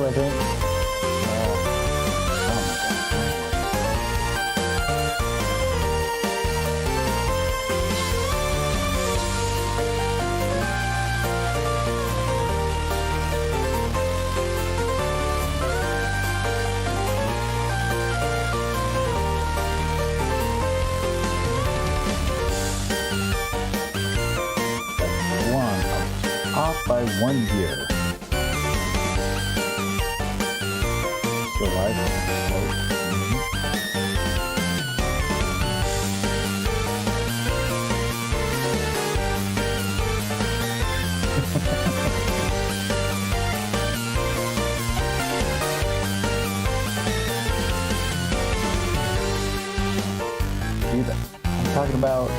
I think. Off by 1 year. Still live? I'm talking about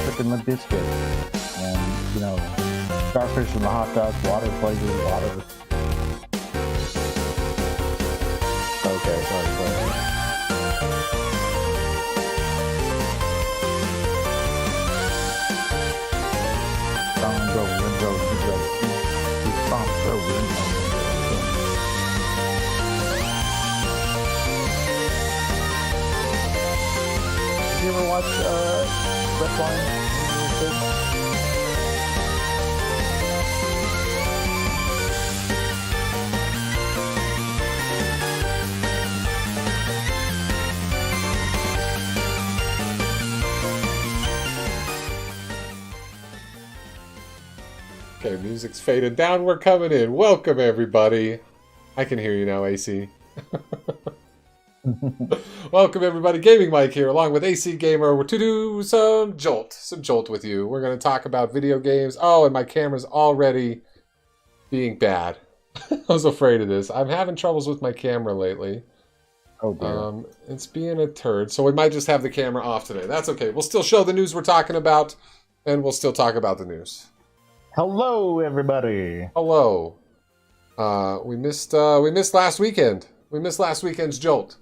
freaking Limp Bizkit. And, you know, starfish and the hot dogs, water flavor, water. Okay, sorry. Did you ever watch Redline? Okay, music's faded down. We're coming in. Welcome, everybody. I can hear you now, AC. Welcome, everybody. Gaming Mike here, along with AC Gamer. We're to do some Jolt with you. We're going to talk about video games. Oh, and my camera's already being bad. I was afraid of this. I'm having troubles with my camera lately. Oh, dear. It's being a turd, so we might just have the camera off today. That's okay. We'll still show the news we're talking about, and we'll still talk about the news. Hello, everybody. Hello. We missed last weekend. We missed last weekend's Jolt.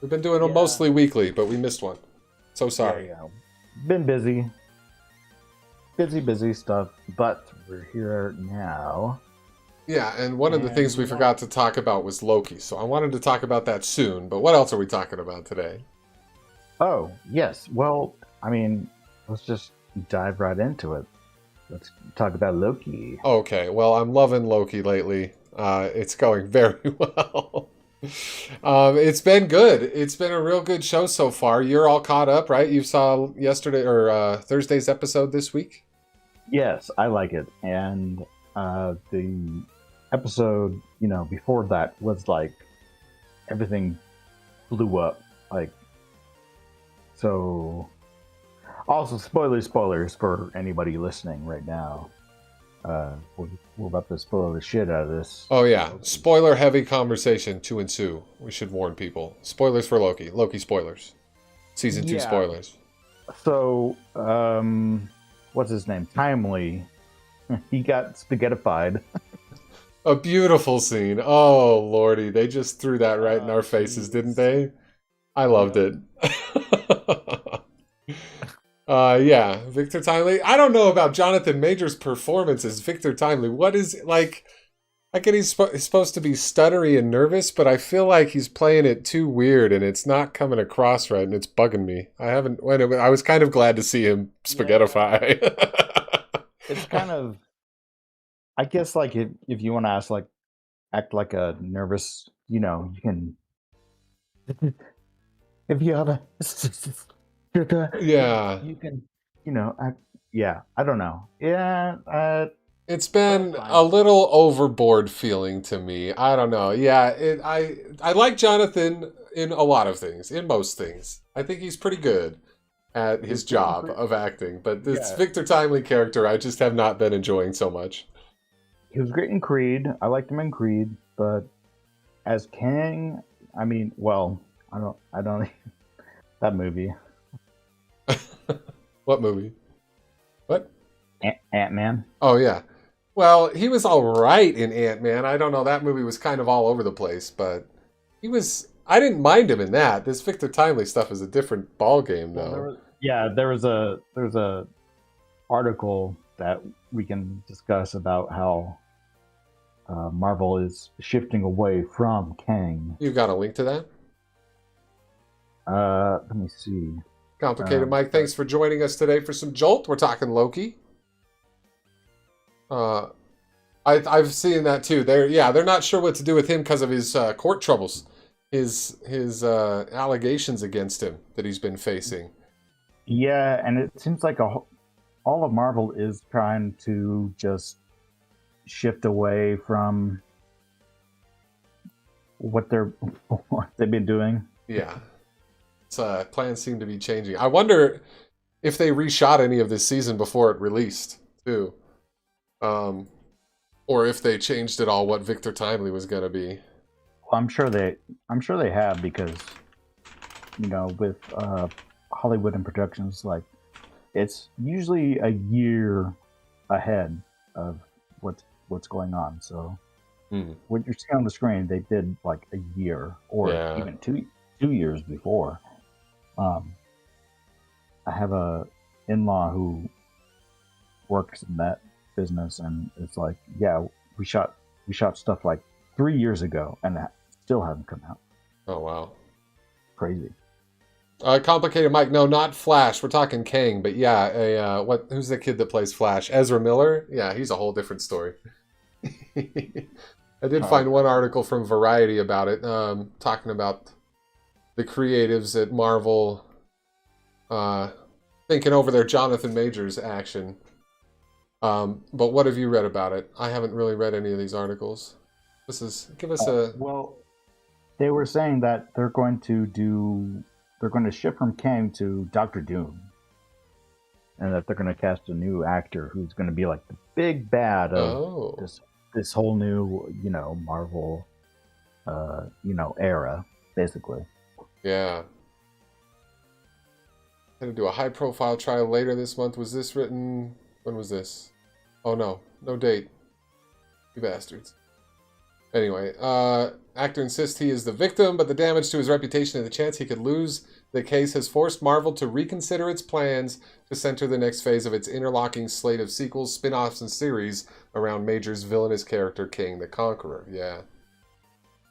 We've been doing them mostly weekly, but we missed one. So sorry. Yeah. Been busy. Busy stuff, but we're here now. Yeah, and one of the things we forgot to talk about was Loki, so I wanted to talk about that soon, but what else are we talking about today? Oh, yes. Well, I mean, let's just dive right into it. Let's talk about Loki. Okay, well, I'm loving Loki lately. It's going very well. It's been good. It's been a real good show so far. You're all caught up, right? You saw yesterday or Thursday's episode this week? Yes, I like it. And the episode, before that was like everything blew up. Like, so also spoilers for anybody listening right now. We're about to spoil the shit out of this. Oh yeah, spoiler heavy conversation to ensue. We should warn people. Spoilers for Loki. Loki spoilers. Season 2 spoilers. So, what's his name? Timely. He got spaghettified. A beautiful scene. Oh lordy, they just threw that right in our faces, didn't they? I loved it. Yeah, Victor Timely. I don't know about Jonathan Major's performance as Victor Timely. What is, like, I get he's supposed to be stuttery and nervous, but I feel like he's playing it too weird and it's not coming across right and it's bugging me. I was kind of glad to see him spaghettify. It's kind of, I guess, like, if you want to act like a nervous, you can, if you have a... Yeah. You can, I don't know. Yeah. It's been a little overboard feeling to me. I don't know. Yeah, I like Jonathan in a lot of things, in most things. I think he's pretty good at his job of acting. But this Victor Timely character, I just have not been enjoying so much. He was great in Creed. I liked him in Creed, but as Kang, I mean, well, I don't that movie. What movie? What? Ant-Man. Oh, yeah. Well, he was all right in Ant-Man. I don't know. That movie was kind of all over the place, but I didn't mind him in that. This Victor Timely stuff is a different ball game, though. There was a article that we can discuss about how Marvel is shifting away from Kang. You got a link to that? Let me see. Complicated Mike, thanks for joining us today for some Jolt. We're talking Loki. I've seen that too. They're not sure what to do with him because of his court troubles, his allegations against him that he's been facing. Yeah, and it seems like all of Marvel is trying to just shift away from what they've been doing. Yeah, plans seem to be changing. I wonder if they reshot any of this season before it released too, or if they changed at all what Victor Timely was going to be. Well, I'm sure they have, because with Hollywood and productions, like, it's usually a year ahead of what's going on. So what you're seeing on the screen, they did like a year or even two years before. I have a in-law who works in that business, and it's like, yeah, we shot stuff like 3 years ago, and that still hasn't come out. Oh wow, crazy. Complicated Mike, no, not Flash. We're talking Kang, but yeah, who's the kid that plays Flash? Ezra Miller? Yeah, he's a whole different story. I did find one article from Variety about it, talking about the creatives at Marvel thinking over their Jonathan Majors action. But what have you read about it? I haven't really read any of these articles. Give us a... Well, they were saying that they're going to shift from Kang to Doctor Doom, and that they're going to cast a new actor who's going to be like the big bad of this whole new, Marvel, era, basically. Yeah. Going to do a high-profile trial later this month. Was this written... When was this? Oh, no. No date. You bastards. Anyway, actor insists he is the victim, but the damage to his reputation and the chance he could lose the case has forced Marvel to reconsider its plans to center the next phase of its interlocking slate of sequels, spin-offs, and series around Major's villainous character, King the Conqueror. Yeah.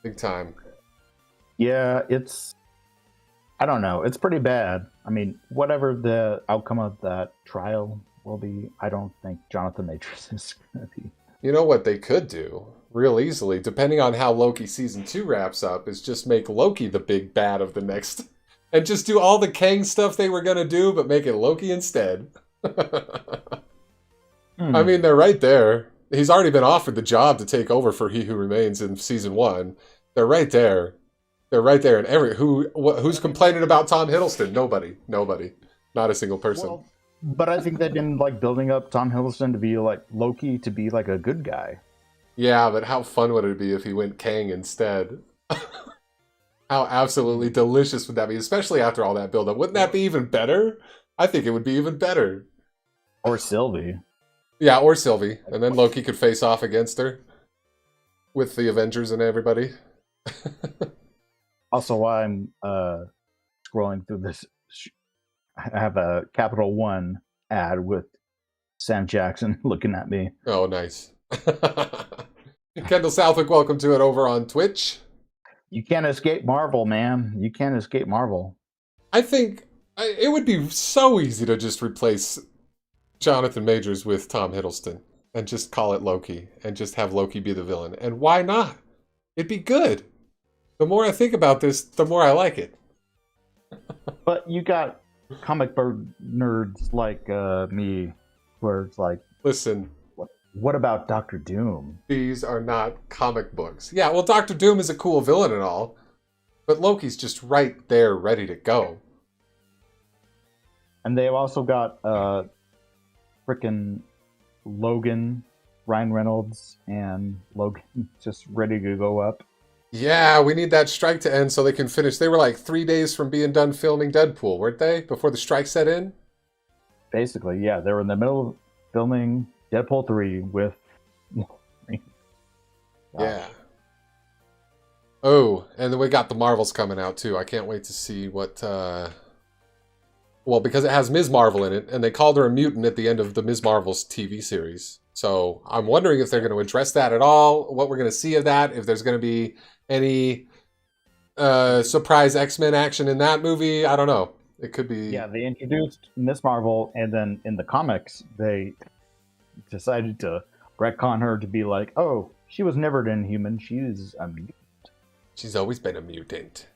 Big time. Yeah, I don't know. It's pretty bad. I mean, whatever the outcome of that trial will be, I don't think Jonathan Majors is going to be. You know what they could do real easily, depending on how Loki Season 2 wraps up, is just make Loki the big bad of the next... And just do all the Kang stuff they were going to do, but make it Loki instead. I mean, they're right there. He's already been offered the job to take over for He Who Remains in Season 1. They're right there. They're right there. And who's complaining about Tom Hiddleston? Nobody. Not a single person. Well, but I think they've been building up Tom Hiddleston to be like Loki, to be like a good guy. Yeah, but how fun would it be if he went Kang instead? How absolutely delicious would that be, especially after all that build-up? Wouldn't that be even better? I think it would be even better. Or Sylvie. Yeah, or Sylvie. And then Loki could face off against her with the Avengers and everybody. Also, while I'm scrolling through this, I have a Capital One ad with Sam Jackson looking at me. Oh, nice. Kendall Southwick, welcome to it over on Twitch. You can't escape Marvel, man. You can't escape Marvel. I think it would be so easy to just replace Jonathan Majors with Tom Hiddleston and just call it Loki and just have Loki be the villain. And why not? It'd be good. The more I think about this, the more I like it. But you got comic book nerds like me, where it's like, listen, what about Doctor Doom? These are not comic books. Yeah, well, Doctor Doom is a cool villain and all, but Loki's just right there, ready to go. And they've also got frickin' Logan, Ryan Reynolds, and Logan just ready to go up. Yeah, we need that strike to end so they can finish. They were like 3 days from being done filming Deadpool, weren't they? Before the strike set in? Basically, yeah. They were in the middle of filming Deadpool 3 with... Yeah. Oh, and then we got the Marvels coming out too. I can't wait to see what... Well, because it has Ms. Marvel in it, and they called her a mutant at the end of the Ms. Marvel's TV series. So I'm wondering if they're going to address that at all, what we're going to see of that, if there's going to be any surprise X-Men action in that movie. I don't know. It could be. Yeah, they introduced Miss Marvel, and then in the comics, they decided to retcon her to be like, oh, she was never an Inhuman. She's a mutant. She's always been a mutant.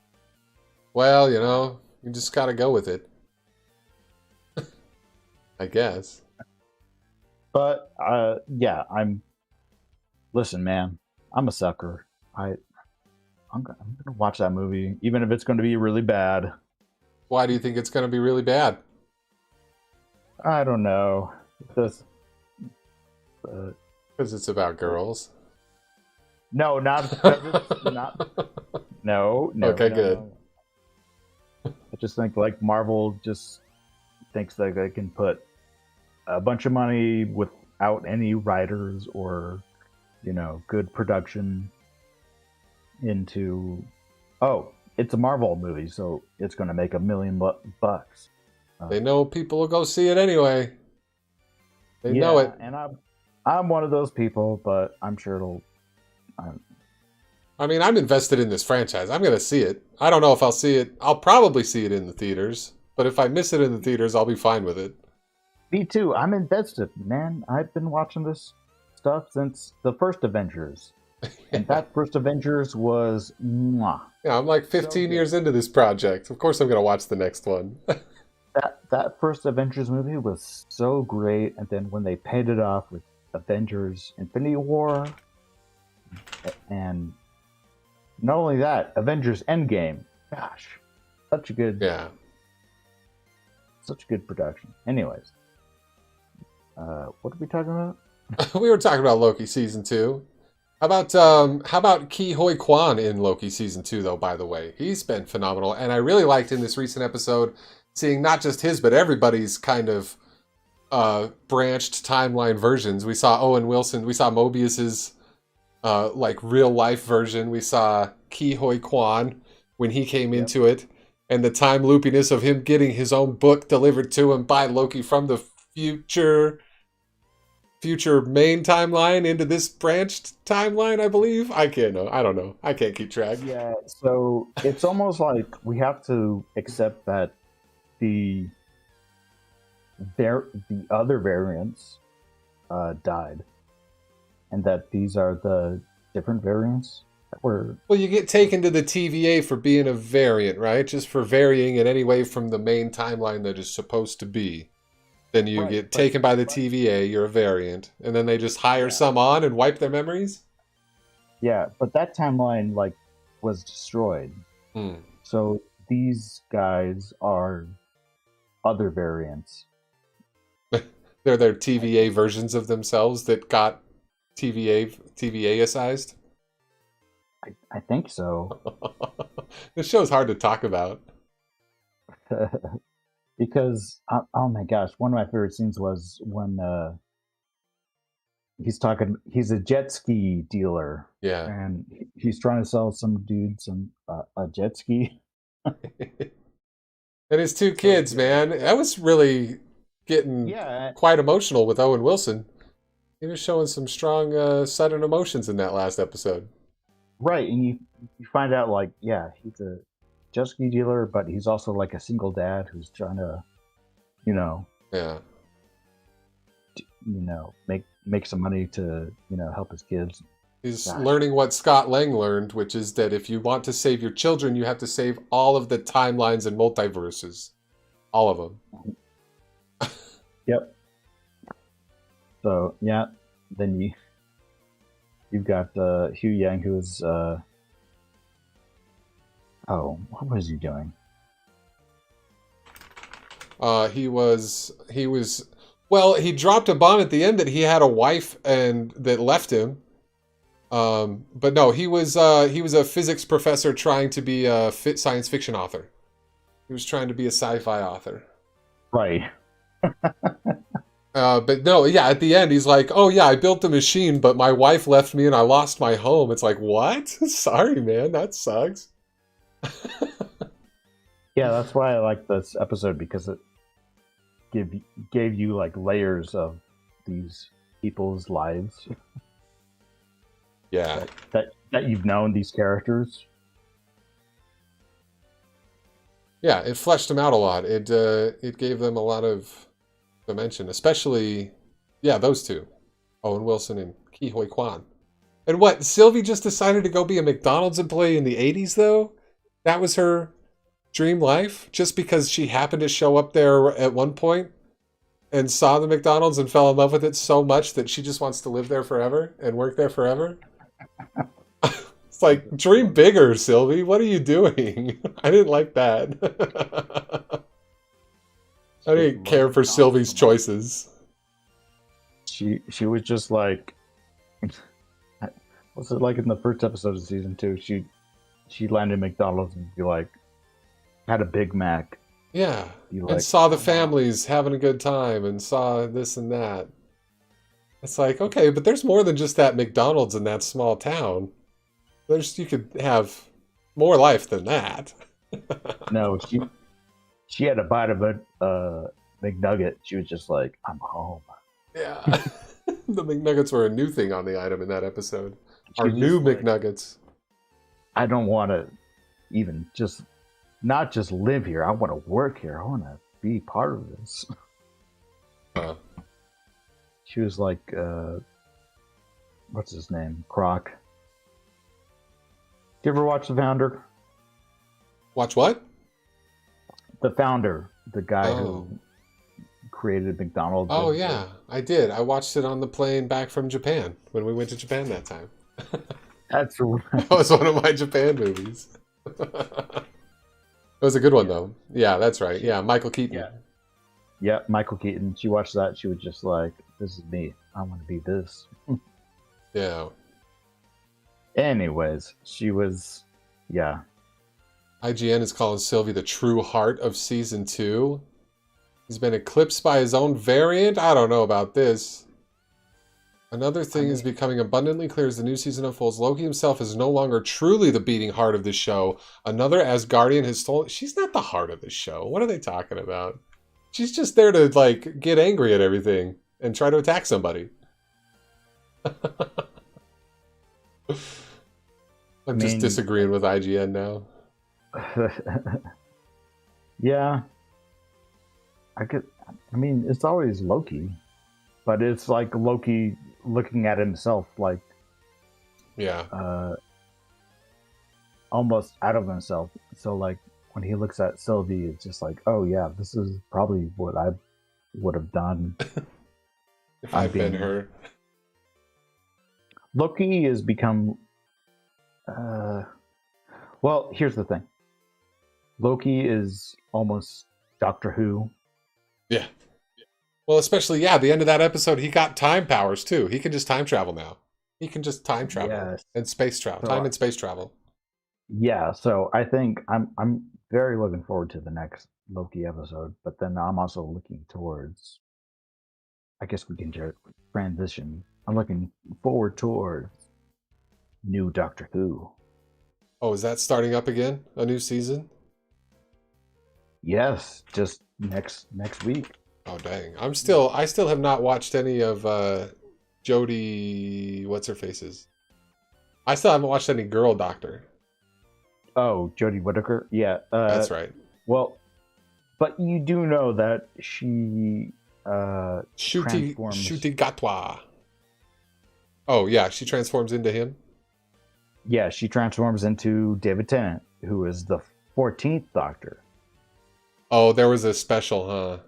Well, you just got to go with it. I guess. But yeah, listen, man, I'm a sucker. I'm gonna watch that movie, even if it's going to be really bad. Why do you think it's going to be really bad? I don't know. Because Because it's about girls. no, not because it's not. No. Okay, no, good. no. I just think like Marvel just thinks that they can put a bunch of money without any writers or good production into it's a Marvel movie, so it's going to make $1 million bucks. They know people will go see it anyway. They know it. And I'm one of those people, but I'm sure it'll. I mean, I'm invested in this franchise. I'm going to see it. I don't know if I'll see it. I'll probably see it in the theaters. But if I miss it in the theaters, I'll be fine with it. Me too. I'm invested, man. I've been watching this stuff since the first Avengers. And that first Avengers was mwah. Yeah, I'm like 15 years into this project. Of course I'm going to watch the next one. that first Avengers movie was so great. And then when they paid it off with Avengers Infinity War, and not only that, Avengers Endgame. Gosh, such a good production. Anyways, what are we talking about? We were talking about Loki season 2. How about Ki Hoi Kwan in Loki season 2 though? By the way, he's been phenomenal, and I really liked in this recent episode seeing not just his but everybody's kind of branched timeline versions. We saw Owen Wilson. We saw Mobius's like real life version. We saw Ki Hoi Kwan when he came into it, and the time loopiness of him getting his own book delivered to him by Loki from the future main timeline into this branched timeline, I believe. I don't know. I can't keep track. Yeah, so it's almost like we have to accept that the other variants died, and that these are the different variants that were. Well, you get taken to the TVA for being a variant, right? Just for varying in any way from the main timeline that is supposed to be. Then you get taken by the TVA, you're a variant, and then they just hire some on and wipe their memories? Yeah, but that timeline was destroyed. So these guys are other variants. They're their TVA versions of themselves that got TVA-icized? I think so. This show's hard to talk about. Because oh my gosh, one of my favorite scenes was when he's a jet ski dealer, and he's trying to sell some dude a jet ski. And his 2 kids, man, that was really getting quite emotional with Owen Wilson. He was showing some strong sudden emotions in that last episode. Right, and you find out he's a jet ski dealer, but he's also like a single dad who's trying to, make some money to, help his kids. He's learning what Scott Lang learned, which is that if you want to save your children, you have to save all of the timelines and multiverses. All of them. Yep. So, yeah, then you've got Hugh Yang, who is... what was he doing? He dropped a bomb at the end that he had a wife and that left him. But no, he was a physics professor trying to be a science fiction author. He was trying to be a sci-fi author. Right. But no, yeah, at the end he's like, oh yeah, I built the machine, but my wife left me and I lost my home. It's like, what? Sorry, man, that sucks. Yeah, that's why I like this episode, because it gave you layers of these people's lives Yeah. that you've known these characters. Yeah, it fleshed them out a lot. It gave them a lot of dimension, especially, yeah, those two, Owen Wilson and Ke Huy Quan. And what, Sylvie just decided to go be a McDonald's employee in the 80s, though? That was her dream life? Just because she happened to show up there at one point and saw the McDonald's and fell in love with it so much that she just wants to live there forever and work there forever? It's like, dream bigger, Sylvie. What are you doing? I didn't like that. I didn't care for Sylvie's choices. She was just like, what's it like in the first episode of season 2? She landed McDonald's and be like, had a Big Mac. Yeah, like, and saw the families having a good time and saw this and that. It's like, okay, but there's more than just that McDonald's in that small town. You could have more life than that. No, she had a bite of a McNugget. She was just like, I'm home. Yeah. The McNuggets were a new thing on the item in that episode. Our She new was like, McNuggets. I don't want to even not just live here. I want to work here. I want to be part of this. She was like, what's his name? Croc. Did you ever watch The Founder? Watch what? The Founder, the guy Oh. who created McDonald's. Oh, yeah, I did. I watched it on the plane back from Japan when we went to Japan that time. That's right. That was one of my Japan movies. It was a good one, though. Yeah, that's right. Yeah, Michael Keaton. Yeah, Michael Keaton. She watched that. She was just like, this is me. I want to be this. Yeah. Anyways, she was, yeah. IGN is calling Sylvie the true heart of season 2. He's been eclipsed by his own variant. I don't know about this. Another thing is becoming abundantly clear as the new season unfolds. Loki himself is no longer truly the beating heart of the show. Another Asgardian has stolen... She's not the heart of the show. What are they talking about? She's just there to, like, get angry at everything and try to attack somebody. I'm just disagreeing with IGN now. Yeah. It's always Loki. But it's like Loki looking at himself like... Yeah. Almost out of himself. So, like, when he looks at Sylvie, it's just like, oh, yeah, this is probably what I would have done. If I'd been her. Loki has become... well, here's the thing. Loki is almost Doctor Who. Yeah. Well, especially, the end of that episode, he got time powers, too. He can just time travel now. He can just time travel. Yes. And space travel. Time and space travel. Yeah, so I think I'm very looking forward to the next Loki episode, but then I'm also looking towards... I guess we can transition. I'm looking forward towards new Doctor Who. Oh, is that starting up again? A new season? Yes, just next week. Oh, dang. I still have not watched any of Jodie, what's her faces? I still haven't watched any Girl Doctor. Oh, Jodie Whittaker? Yeah. That's right. Well, but you do know that she Shuti Gatwa. Oh, yeah, she transforms into him? Yeah, she transforms into David Tennant, who is the 14th Doctor. Oh, there was a special, huh?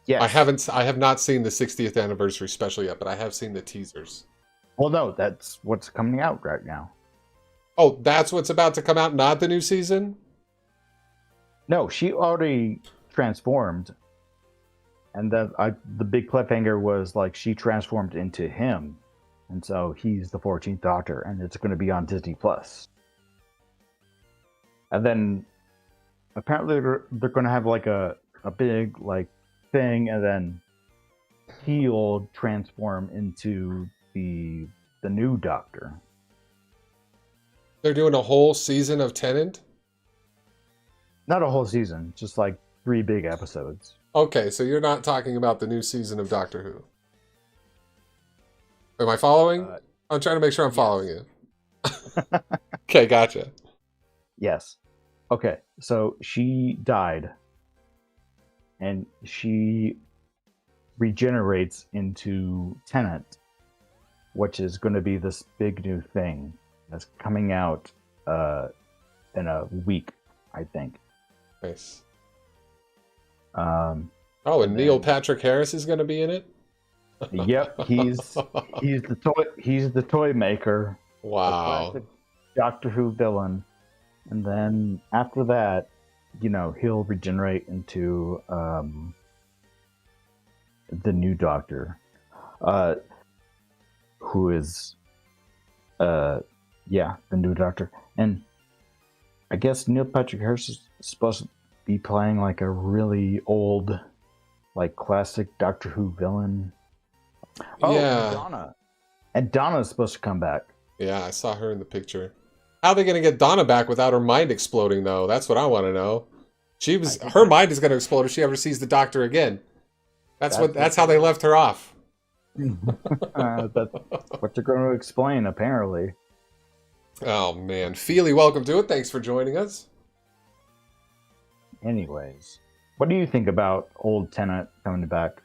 Yes. I have not seen the 60th anniversary special yet, but I have seen the teasers. Well, no, that's what's coming out right now. Oh, that's what's about to come out, not the new season? No, she already transformed. And then the big cliffhanger was like she transformed into him. And so he's the 14th Doctor, and it's going to be on Disney Plus. And then apparently they're going to have like a big like thing, and then he'll transform into the new Doctor. They're doing a whole season of Tennant? Not a whole season, just like 3 big episodes. Okay, so you're not talking about the new season of Doctor Who. Am I following? Uh, I'm trying to make sure I'm following yes. you. Okay, gotcha. Yes. Okay. So she died, and she regenerates into Tenant, which is going to be this big new thing that's coming out in a week, I think. Nice. Um, Oh, and and Neil then, Patrick Harris is going to be in it? yep, he's the toy maker, a Wow. classic Doctor Who villain. And then after that, he'll regenerate into the new Doctor, uh, who is, yeah, the new Doctor. And I guess Neil Patrick Harris is supposed to be playing like a really old, like classic Doctor Who villain. Oh, and Yeah. Donna. And Donna's supposed to come back. Yeah, I saw her in the picture. How are they going to get Donna back without her mind exploding, though? That's what I want to know. Her mind is going to explode if she ever sees the Doctor again. That's how they left her off. That's what they're going to explain, apparently. Oh, man. Feely, welcome to it. Thanks for joining us. Anyways, what do you think about old Tennant coming back?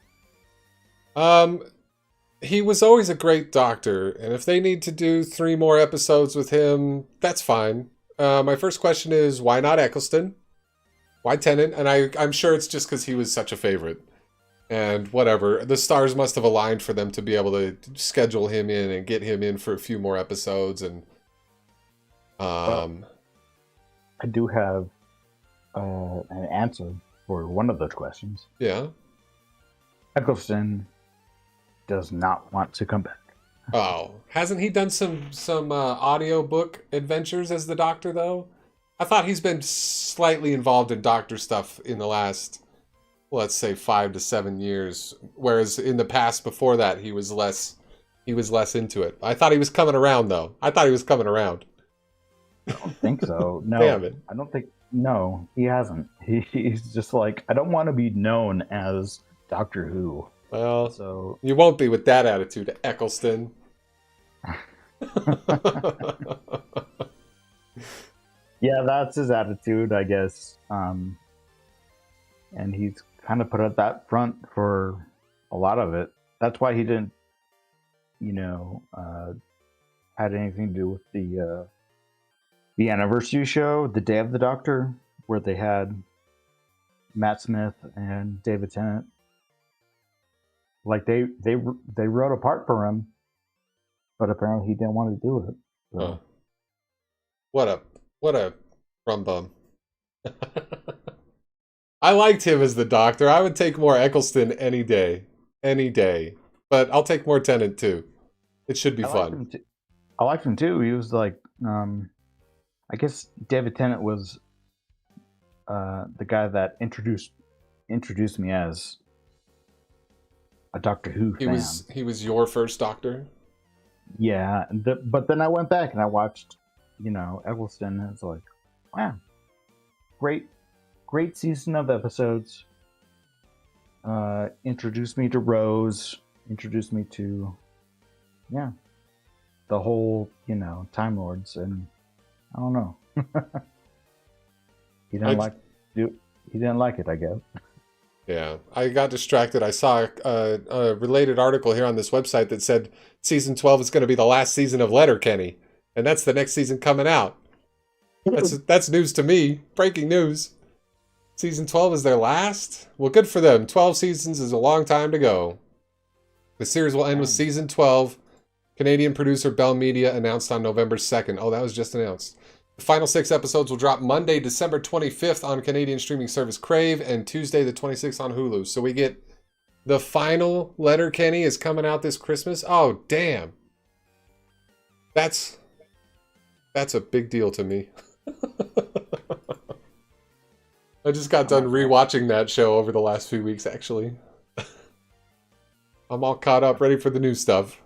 He was always a great Doctor, and if they need to do 3 more episodes with him, that's fine. My first question is, why not Eccleston? Why Tennant? And I'm sure it's just because he was such a favorite. And whatever, the stars must have aligned for them to be able to schedule him in and get him in for a few more episodes. And Well, I do have an answer for one of those questions. yeah. Eccleston does not want to come back. Oh, hasn't he done some audiobook adventures as the Doctor though? I thought he's been slightly involved in Doctor stuff in the last, let's say, 5 to 7 years, whereas in the past before that he was less into it. I thought he was coming around though. I thought he was coming around. I don't think so. No, Damn it. I don't think. No, he hasn't. He's just like, I don't want to be known as Doctor Who. Well, So you won't be with that attitude, Eccleston. yeah, that's his attitude, I guess. And he's kind of put at that front for a lot of it. That's why he didn't, had anything to do with the anniversary show, the Day of the Doctor, where they had Matt Smith and David Tennant. Like they wrote a part for him, but apparently he didn't want to do it. So. Huh. What a rum bum. I liked him as the Doctor. I would take more Eccleston any day. Any day. But I'll take more Tennant too. It should be fun. I liked him too. He was like, I guess David Tennant was the guy that introduced me as a Doctor Who fan. He was your first Doctor? Yeah, but then I went back and I watched, Eccleston, and it's like, wow, great season of episodes. Introduced me to Rose, introduced me to, the whole, Time Lords, and I don't know. He didn't like it, I guess. Yeah, I got distracted. I saw a related article here on this website that said season 12 is going to be the last season of Letterkenny, and that's the next season coming out. That's news to me. Breaking news. Season 12 is their last? Well, good for them. 12 seasons is a long time to go. The series will end with season 12. Canadian producer Bell Media announced on November 2nd. Oh, that was just announced. The final 6 episodes will drop Monday, December 25th on Canadian streaming service Crave and Tuesday the 26th on Hulu. So we get the final Letterkenny is coming out this Christmas. Oh, damn. That's a big deal to me. I just got done rewatching that show over the last few weeks, actually. I'm all caught up, ready for the new stuff.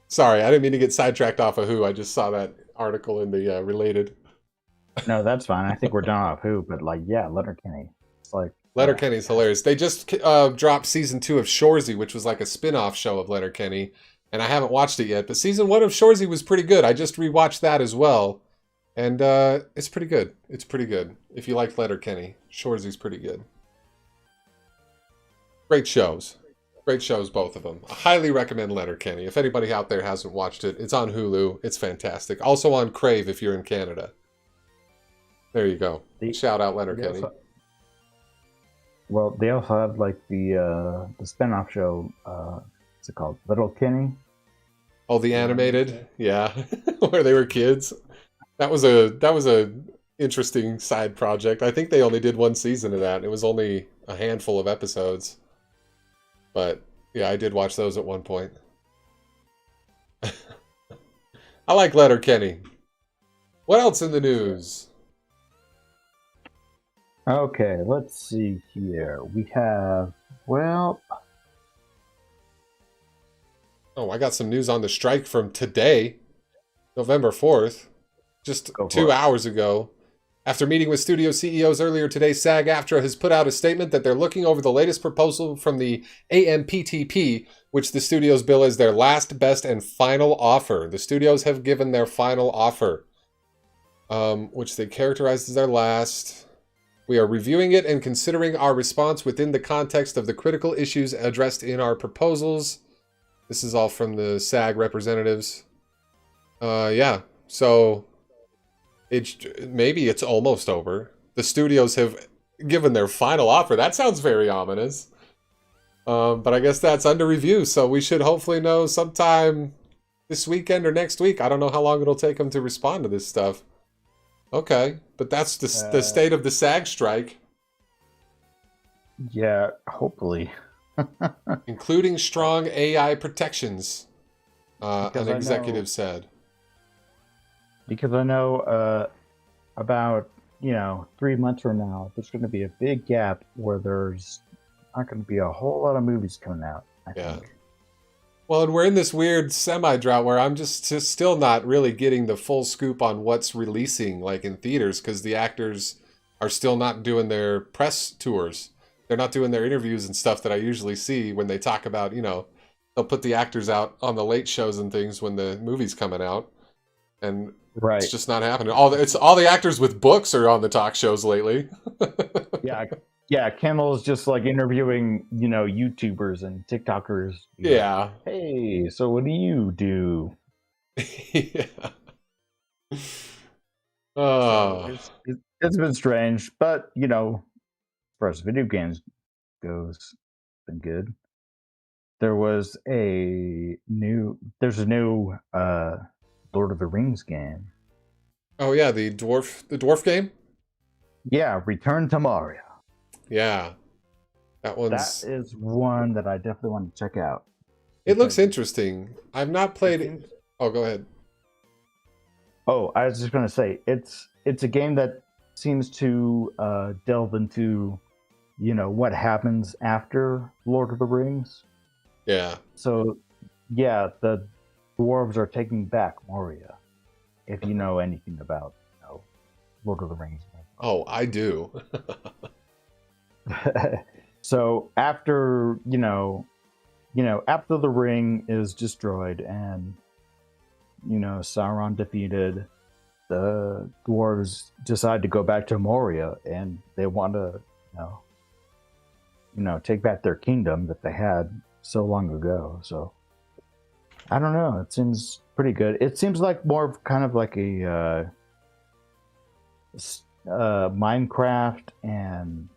Sorry, I didn't mean to get sidetracked off of Who. I just saw that article in the related. No, that's fine. I think we're done off Who, but Letterkenny. It's like Letterkenny's hilarious. They just dropped season 2 of Shoresy, which was like a spin-off show of Letterkenny, and I haven't watched it yet. But season 1 of Shoresy was pretty good. I just rewatched that as well, and it's pretty good. It's pretty good. If you like Letterkenny, Shoresy's pretty good. Great shows. Great shows, both of them. I highly recommend Letterkenny. If anybody out there hasn't watched it, it's on Hulu. It's fantastic. Also on Crave if you're in Canada. There you go. Shout out Letterkenny. Well, they also have like the spin-off show. What's it called? Little Kenny. Oh, the animated, yeah, where they were kids. That was a interesting side project. I think they only did 1 season of that. It was only a handful of episodes. But yeah, I did watch those at one point. I like Letterkenny. What else in the news? Okay, let's see here. We have, well... Oh, I got some news on the strike from today, November 4th, just 2 hours ago. After meeting with studio CEOs earlier today, SAG-AFTRA has put out a statement that they're looking over the latest proposal from the AMPTP, which the studios bill as their last, best, and final offer. The studios have given their final offer, which they characterized as their last. We are reviewing it and considering our response within the context of the critical issues addressed in our proposals. This is all from the SAG representatives. Yeah, so... maybe it's almost over. The studios have given their final offer. That sounds very ominous. But I guess that's under review, so we should hopefully know sometime this weekend or next week. I don't know how long it'll take them to respond to this stuff. Okay, but that's the state of the SAG strike. Yeah, hopefully. Including strong AI protections, an executive said. Because I know about, 3 months from now, there's going to be a big gap where there's not going to be a whole lot of movies coming out, I think. Well, and we're in this weird semi-drought where I'm just still not really getting the full scoop on what's releasing, like, in theaters, because the actors are still not doing their press tours. They're not doing their interviews and stuff that I usually see when they talk about, they'll put the actors out on the late shows and things when the movie's coming out. And right. It's just not happening. All the actors with books are on the talk shows lately. Yeah, Kimmel's just like interviewing, YouTubers and TikTokers. Yeah. Like, hey, so what do you do? Yeah. So it's been strange, but as far as video games goes, it's been good. There's a new Lord of the Rings game. Oh yeah, the dwarf game? Yeah, Return to Moria. Yeah. That is one that I definitely want to check out. It looks interesting. I've not played it. Oh, go ahead. Oh, I was just going to say, it's a game that seems to delve into, what happens after Lord of the Rings. Yeah. So, yeah, the dwarves are taking back Moria. If you know anything about, Lord of the Rings. Oh, I do. So after after the ring is destroyed and Sauron defeated, the dwarves decide to go back to Moria and they want to take back their kingdom that they had so long ago. So I don't know, it seems pretty good. It seems like more of kind of like a Minecraft and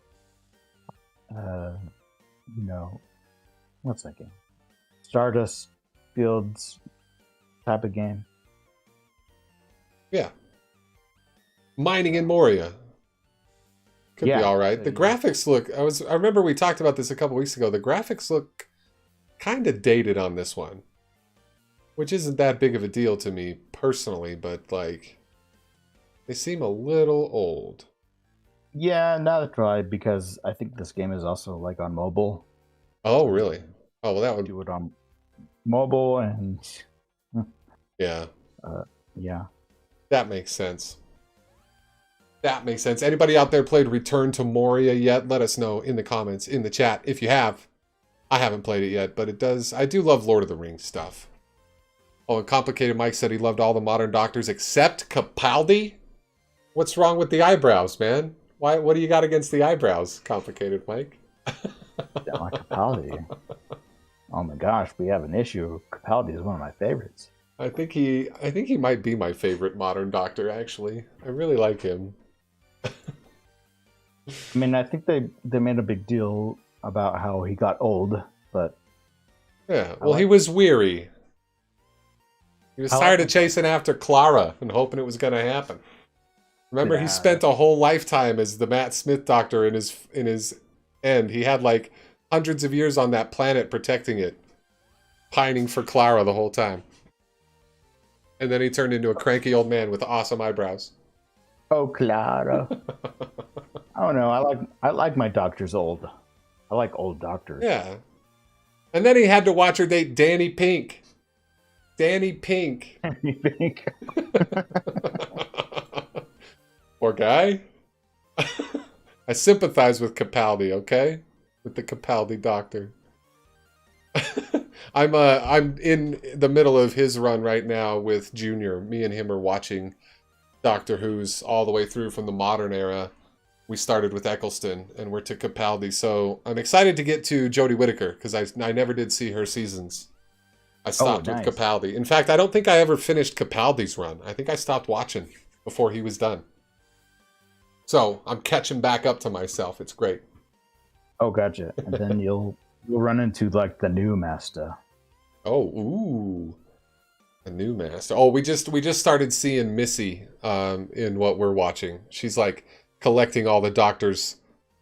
what's that game? Stardust Fields type of game. Yeah. Mining in Moria. Could be all right. The graphics look... I remember we talked about this a couple weeks ago. The graphics look kind of dated on this one, which isn't that big of a deal to me personally, but like they seem a little old. Yeah, not a try, because I think this game is also like on mobile. Oh, really? Oh, well, that would do it on mobile and yeah. Yeah. That makes sense. That makes sense. Anybody out there played Return to Moria yet? Let us know in the comments, in the chat, if you have. I haven't played it yet, but it does. I do love Lord of the Rings stuff. Oh, and Complicated Mike said he loved all the modern doctors except Capaldi. What's wrong with the eyebrows, man? Why? What do you got against the eyebrows, Complicated Mike? Don't like Capaldi. Oh my gosh, we have an issue. Capaldi is one of my favorites. I think he might be my favorite modern doctor, actually. I really like him. I mean, I think they made a big deal about how he got old, but Yeah, well, he was weary. He was tired of chasing after Clara and hoping it was going to happen. Remember, he spent a whole lifetime as the Matt Smith doctor in his end. He had like hundreds of years on that planet protecting it, pining for Clara the whole time. And then he turned into a cranky old man with awesome eyebrows. Oh, Clara. I don't know. I like my doctors old. I like old doctors. Yeah. And then he had to watch her date Danny Pink. Danny Pink. You think? Poor guy. I sympathize with Capaldi, okay? With the Capaldi doctor. I'm in the middle of his run right now with Junior. Me and him are watching Doctor Who's all the way through from the modern era. We started with Eccleston and we're to Capaldi. So I'm excited to get to Jodie Whittaker because I never did see her seasons. I stopped with Capaldi. In fact, I don't think I ever finished Capaldi's run. I think I stopped watching before he was done. So I'm catching back up to myself. It's great. Oh, gotcha. And then you'll run into like the new master. Oh, ooh. A new master. Oh, we just started seeing Missy in what we're watching. She's like collecting all the Doctor's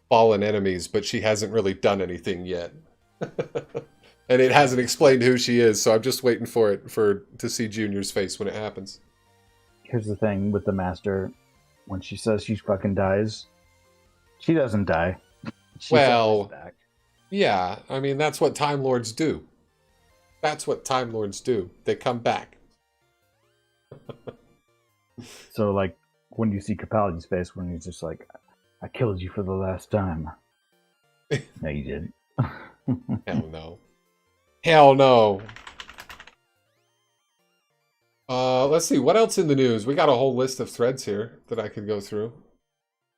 fallen enemies, but she hasn't really done anything yet. And it hasn't explained who she is, so I'm just waiting for to see Junior's face when it happens. Here's the thing with the master. When she says she fucking dies, she doesn't die. Well, yeah, I mean, that's what Time Lords do. That's what Time Lords do. They come back. So, like, when you see Capaldi's face, when he's just like, I killed you for the last time. No, you didn't. Hell no. Hell no. Let's see, what else in the news? We got a whole list of threads here that I could go through.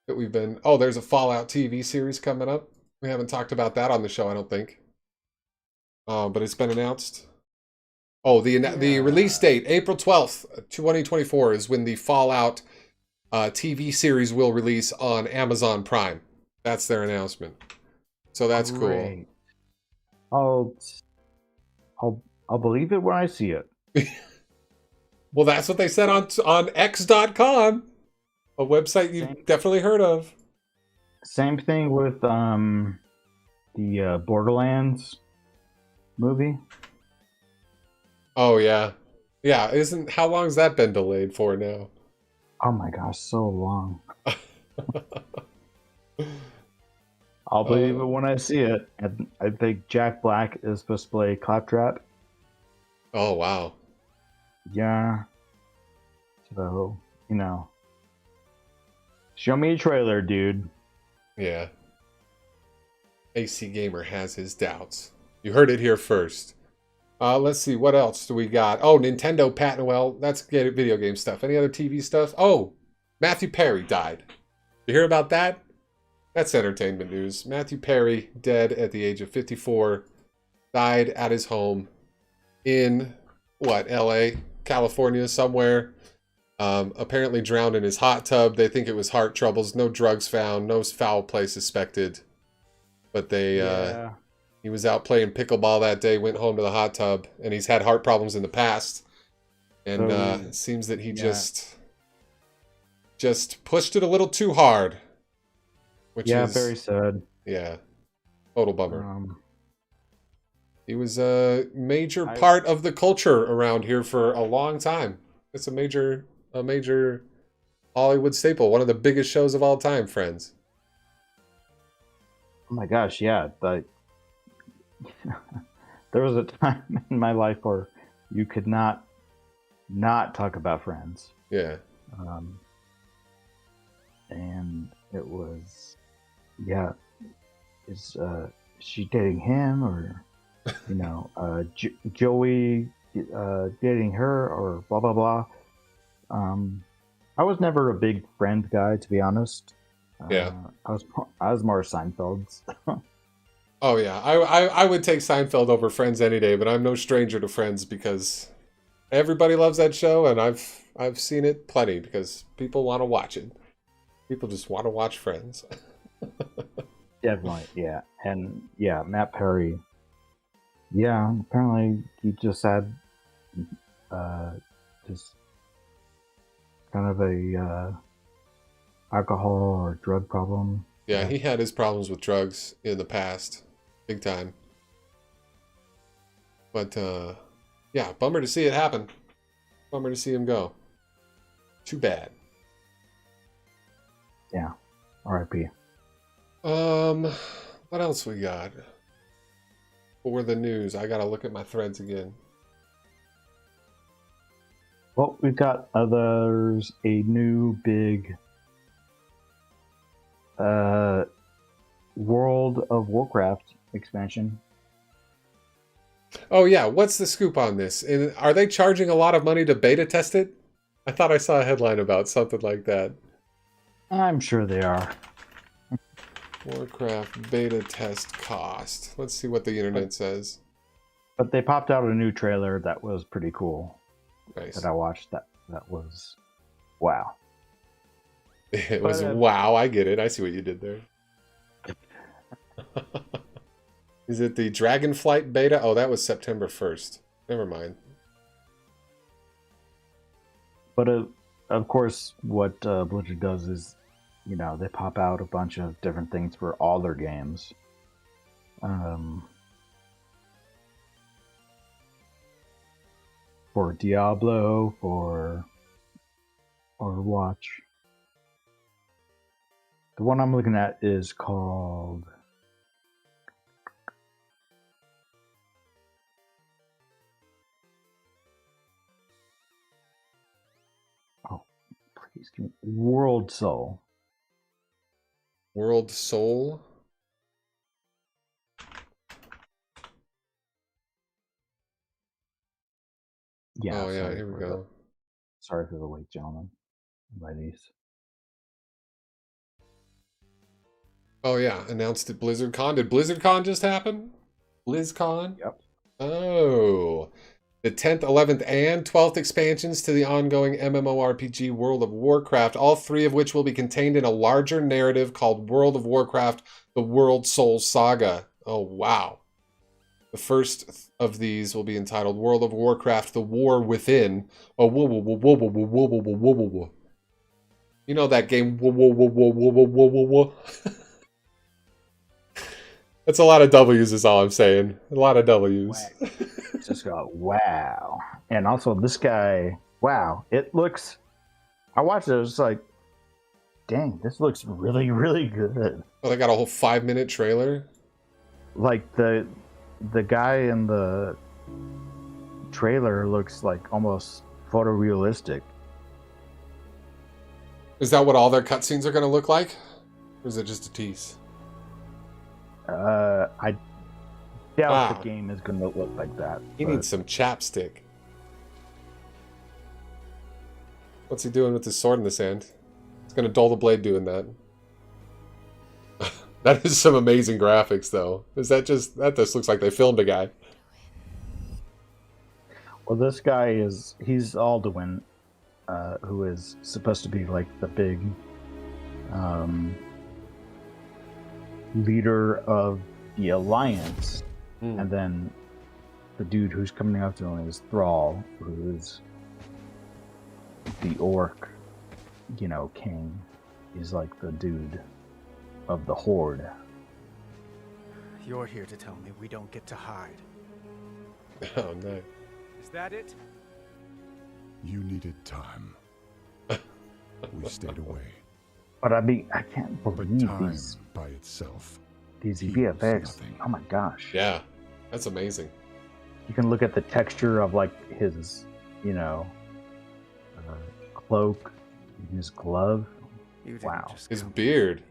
That we've been... Oh, there's a Fallout TV series coming up. We haven't talked about that on the show, I don't think. But it's been announced. Oh, the release date, April 12th, 2024, is when the Fallout TV series will release on Amazon Prime. That's their announcement. So that's great. Cool. I'll believe it when I see it. Well, that's what they said on X.com, a website you've definitely heard of. Same thing with the Borderlands movie. Oh yeah, yeah. How long has that been delayed for now? Oh my gosh, so long. I'll believe it when I see it. I think Jack Black is supposed to play Claptrap. Oh wow. Yeah. So, show me a trailer, dude. Yeah. AC Gamer has his doubts. You heard it here first. Let's see, what else do we got? Oh, Nintendo patent. Well, that's video game stuff. Any other TV stuff? Oh, Matthew Perry died. You hear about that? That's entertainment news. Matthew Perry, dead at the age of 54, died at his home in, LA, California, somewhere. Apparently drowned in his hot tub. They think it was heart troubles. No drugs found. No foul play suspected. But he was out playing pickleball that day, went home to the hot tub, and he's had heart problems in the past. And it seems that he just pushed it a little too hard. Which is very sad. Yeah. Total bummer. He was a major part of the culture around here for a long time. It's a major Hollywood staple. One of the biggest shows of all time, friends. Oh my gosh, yeah. There was a time in my life where you could not talk about Friends. Yeah. And it was, is she dating him, or Joey dating her or blah blah blah. Um, I was never a big friend guy, to be honest. Yeah. I was more Seinfeld's. Oh yeah, I would take Seinfeld over Friends any day, but I'm no stranger to Friends because everybody loves that show, and I've seen it plenty because people want to watch it. People just want to watch Friends. Definitely, yeah, and yeah, Matt Perry. Yeah, apparently he just had just kind of a alcohol or drug problem. Yeah, he had his problems with drugs in the past, big time. But yeah, bummer to see it happen. Bummer to see him go. Too bad. Yeah, R.I.P. What else we got for the news? I gotta look at my threads again. Well, we've got others. A new big World of Warcraft expansion. Oh yeah, what's the scoop on this? And are they charging a lot of money to beta test it? I thought I saw a headline about something like that. I'm sure they are. Warcraft beta test cost. Let's see what the internet says. But they popped out a new trailer that was pretty cool. Nice. That I watched. That was wow. It was wow. I get it. I see what you did there. Is it the Dragonflight beta? Oh, that was September 1st. Never mind. But of course, what Blizzard does is, you know, they pop out a bunch of different things for all their games. For Diablo, for Overwatch. The one I'm looking at is called please give me World Soul. World Soul? Yeah. Oh yeah, here we go. Sorry for the wait, gentlemen. Ladies. Oh yeah, announced at BlizzardCon. Did BlizzardCon just happen? BlizzCon? Yep. Oh. The 10th, 11th, and 12th expansions to the ongoing MMORPG World of Warcraft, all three of which will be contained in a larger narrative called World of Warcraft, the World Soul Saga. Oh, wow. The first of these will be entitled World of Warcraft, the War Within. Oh, whoa, whoa, whoa, whoa, whoa, whoa, whoa, whoa, whoa, whoa, whoa. You know that game, whoa, whoa, whoa, whoa, whoa, whoa, whoa, whoa, whoa. That's a lot of W's is all I'm saying. A lot of W's. Just got wow. And also this guy, wow. It looks, I watched it, it was like, dang, this looks really, really good. Oh, they got a whole 5-minute trailer? Like the guy in the trailer looks like almost photorealistic. Is that what all their cutscenes are going to look like? Or is it just a tease? I doubt the game is going to look like that. He needs some chapstick. What's he doing with his sword in his hand? He's going to dull the blade doing that. That is some amazing graphics, though. Is that just... That just looks like they filmed a guy. Well, this guy is... He's Alduin, who is supposed to be like the big... leader of the Alliance, and then the dude who's coming after him is Thrall, who is the orc, you know, king. He's like the dude of the Horde. You're here to tell me we don't get to hide. Oh, no. Is that it? You needed time. We stayed away. But I mean, I can't But believe time these by itself. VFX. nothing. Oh my gosh. Yeah, that's amazing. You can look at the texture of like his, you know, cloak, his glove. You didn't Wow. just His come. beard.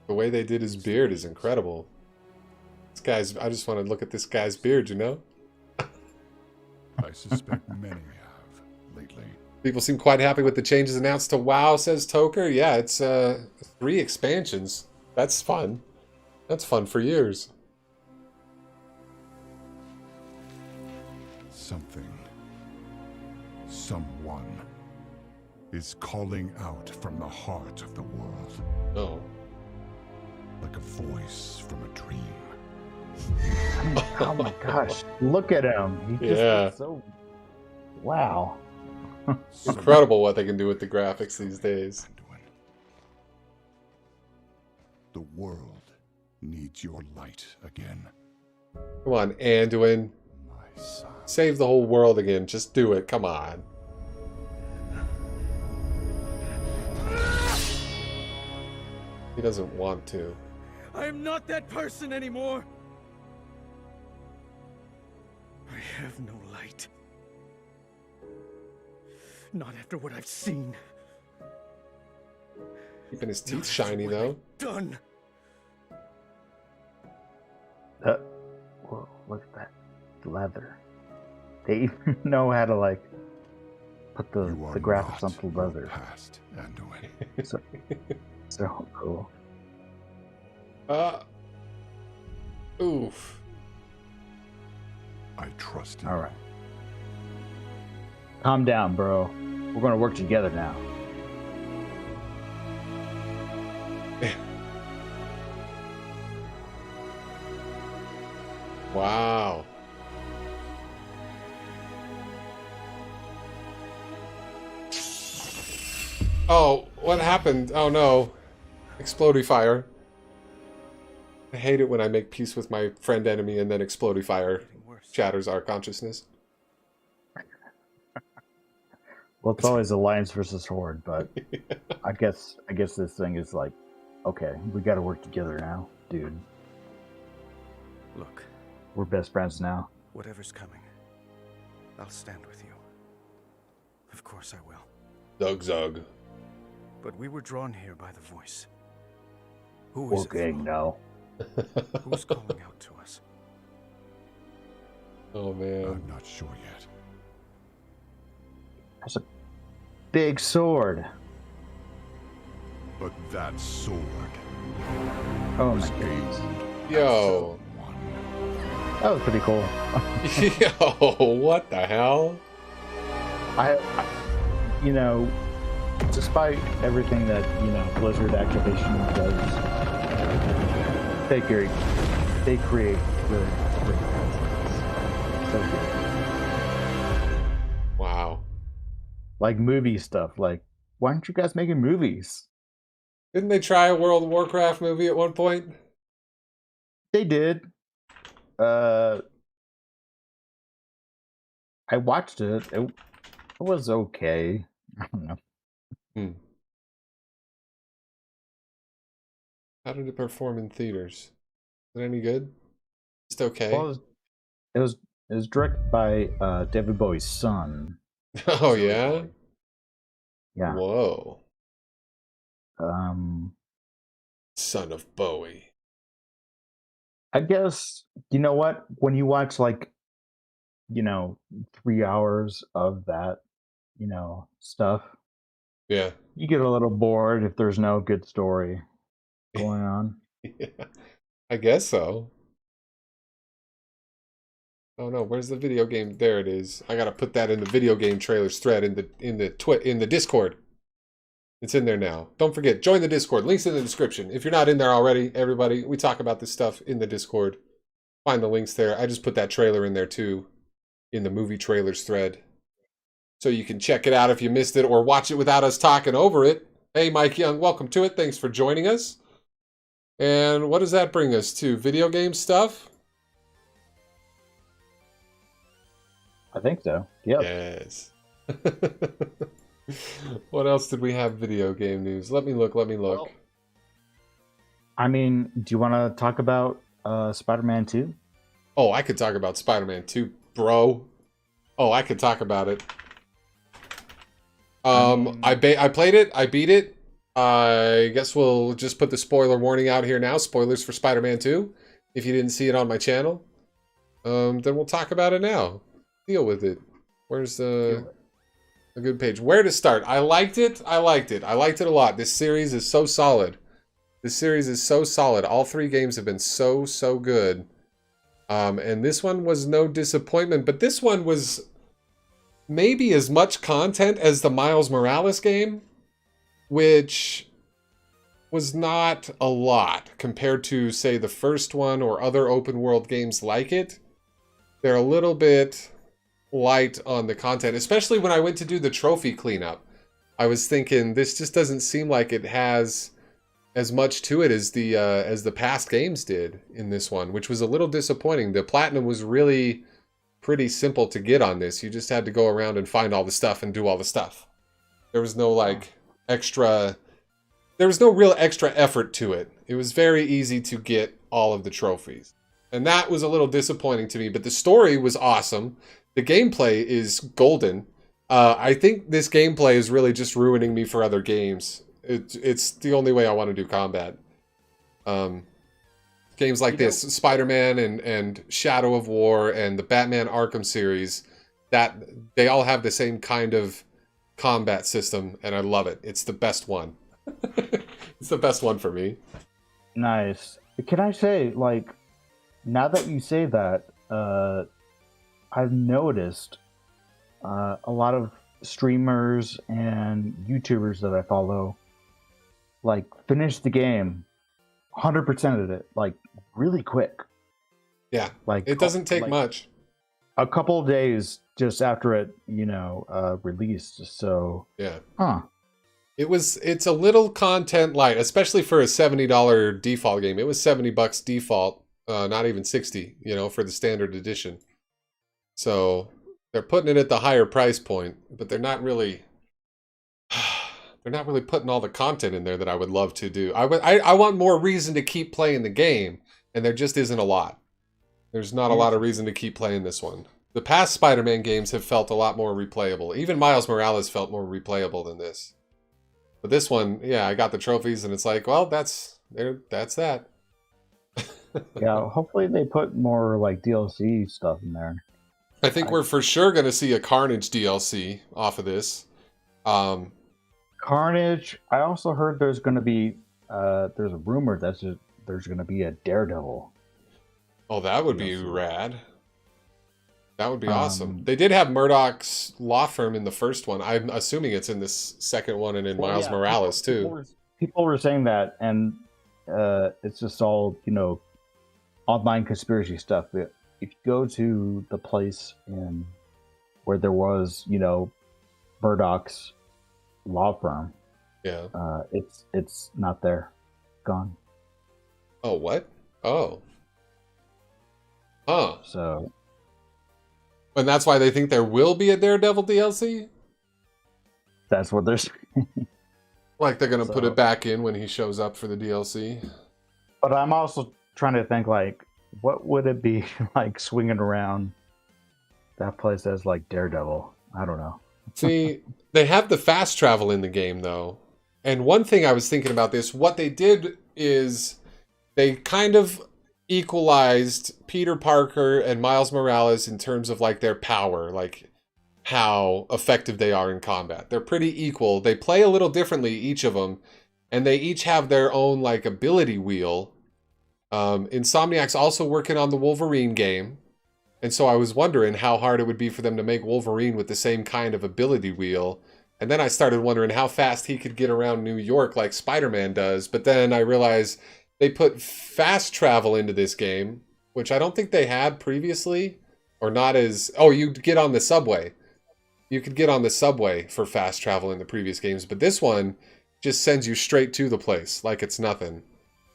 The way they did his beard is incredible. This guy's... I just want to look at this guy's beard, you know? I suspect many have lately. People seem quite happy with the changes announced to WoW, says Toker. Yeah, it's 3 expansions. That's fun. That's fun for years. Something, someone, is calling out from the heart of the world, Oh. like a voice from a dream. Oh my gosh, look at him. He just Yeah. looks so... Wow. Incredible what they can do with the graphics these days. Anduin. The world needs your light again, Come on, Anduin. my son. Save the whole world again. Just do it. Come on. He doesn't want to. I am not that person anymore. I have no light. Not after what I've seen. Keeping his Not teeth after shiny, what though. I've done. Whoa, look at that leather. They even know how to like put the You are graphics not onto your leather. past, Anduin. So cool. Oof. I trust you. All right. Calm down, bro. We're gonna work together now. Wow. Oh, what happened? Oh no. Explodey fire. I hate it when I make peace with my friend enemy and then explodey fire Getting worse. shatters our consciousness. Well, it's always alliance versus horde, but I guess this thing is like, okay, we got to work together now, dude. Look, We're best friends now. whatever's coming, I'll stand with you. Of course I will. Zug zug. But we were drawn here by the voice. Who is Okay, it? from? no. Who's calling out to us? Oh man. I'm not sure yet. That's a big sword. But that sword Oh was my goodness. aimed Yo. at someone. That was pretty cool. Yo, what the hell? I, you know, despite everything that, you know, Blizzard Activation does, they create really great concepts. So good. Wow. Like movie stuff. Like, why aren't you guys making movies? Didn't they try a World of Warcraft movie at one point? They did. I watched it. It was okay. I don't know. Hmm. How did it perform in theaters? Is it any good? Just okay. Well, it was directed by David Bowie's son. Oh yeah? Yeah. Whoa. Um, Son of Bowie. I guess you know what? When you watch like, you know, 3 hours of that, you know, stuff, Yeah. you get a little bored if there's no good story going on. Yeah. I guess so. Oh no, where's the video game? There it is. I gotta put that in the video game trailers thread in the Discord. It's in there now. Don't forget, join the Discord. Links in the description. If you're not in there already, everybody, we talk about this stuff in the Discord. Find the links there. I just put that trailer in there too, in the movie trailers thread. So you can check it out if you missed it or watch it without us talking over it. Hey, Mike Young, welcome to it. Thanks for joining us. And what does that bring us to? Video game stuff? I think so. Yep. Yes. What else did we have video game news? Let me look. Well, I mean, do you want to talk about Spider-Man 2? Oh, I could talk about Spider-Man 2, bro. Oh, I could talk about it. I played it. I beat it. I guess we'll just put the spoiler warning out here now. Spoilers for Spider-Man 2. If you didn't see it on my channel, then we'll talk about it now. Deal with it. Where's the a good page? Where to start? I liked it. I liked it. I liked it a lot. This series is so solid. This series is so solid. All 3 games have been so good. And this one was no disappointment, but this one was maybe as much content as the Miles Morales game, which was not a lot compared to, say, the first one or other open world games like it. They're a little bit light on the content, especially when I went to do the trophy cleanup. I was thinking this just doesn't seem like it has as much to it as the past games did in this one, which was a little disappointing. The platinum was really pretty simple to get on this. You just had to go around and find all the stuff and do all the stuff. There was no like extra, there was no real extra effort to it. It was very easy to get all of the trophies. And that was a little disappointing to me, but the story was awesome. The gameplay is golden. I think this gameplay is really just ruining me for other games. It's the only way I want to do combat. Games like this, Spider-Man and Shadow of War and the Batman Arkham series, that they all have the same kind of combat system, and I love it. It's the best one. It's the best one for me. Nice. Can I say, like, now that you say that, I've noticed a lot of streamers and YouTubers that I follow, like, finish the game 100% of it, like, really quick. Yeah, like it doesn't take much. A couple of days just after it, released. So yeah, it's a little content light, especially for a $70 default game. It was $70 default, not even 60, for the standard edition. So they're putting it at the higher price point, but they're not really putting all the content in there that I would love to do. I want more reason to keep playing the game, and there just isn't a lot. There's not a lot of reason to keep playing this one. The past Spider-Man games have felt a lot more replayable. Even Miles Morales felt more replayable than this. But this one, yeah, I got the trophies, and it's like, well, that's that. Yeah, hopefully they put more like DLC stuff in there. I think we're for sure going to see a Carnage DLC off of this. Carnage. I also heard there's going to be there's a rumor that there's going to be a Daredevil. Oh, that would be rad. That would be awesome. They did have Murdoch's law firm in the first one. I'm assuming it's in this second one and in Miles Morales too. People were saying that, and it's just all online conspiracy stuff. If you go to the place where there was Murdoch's law firm, it's not there, gone. Oh, what? Oh, huh. So, and that's why they think there will be a Daredevil DLC. That's what they're saying. Like they're gonna put it back in when he shows up for the DLC. But I'm also trying to think, like, what would it be like swinging around that place as like Daredevil? I don't know. See, they have the fast travel in the game though. And one thing I was thinking about this, what they did is they kind of equalized Peter Parker and Miles Morales in terms of like their power, like how effective they are in combat. They're pretty equal. They play a little differently, each of them, and they each have their own like ability wheel. Insomniac's also working on the Wolverine game, and so I was wondering how hard it would be for them to make Wolverine with the same kind of ability wheel. And then I started wondering how fast he could get around New York like Spider-Man does, but then I realized they put fast travel into this game, which I don't think they had previously, or not as... Oh, you'd get on the subway. You could get on the subway for fast travel in the previous games, but this one just sends you straight to the place like it's nothing.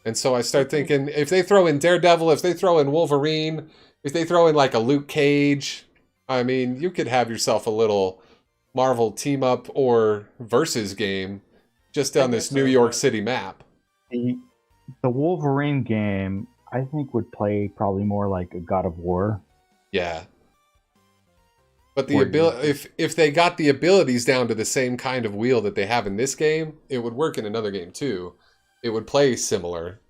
And so I start thinking, if they throw in Daredevil, if they throw in Wolverine, if they throw in like a Luke Cage, I mean, you could have yourself a little Marvel team-up or versus game just on this New York City map. The Wolverine game, I think, would play probably more like a God of War. Yeah. But the if they got the abilities down to the same kind of wheel that they have in this game, it would work in another game too. It would play similar.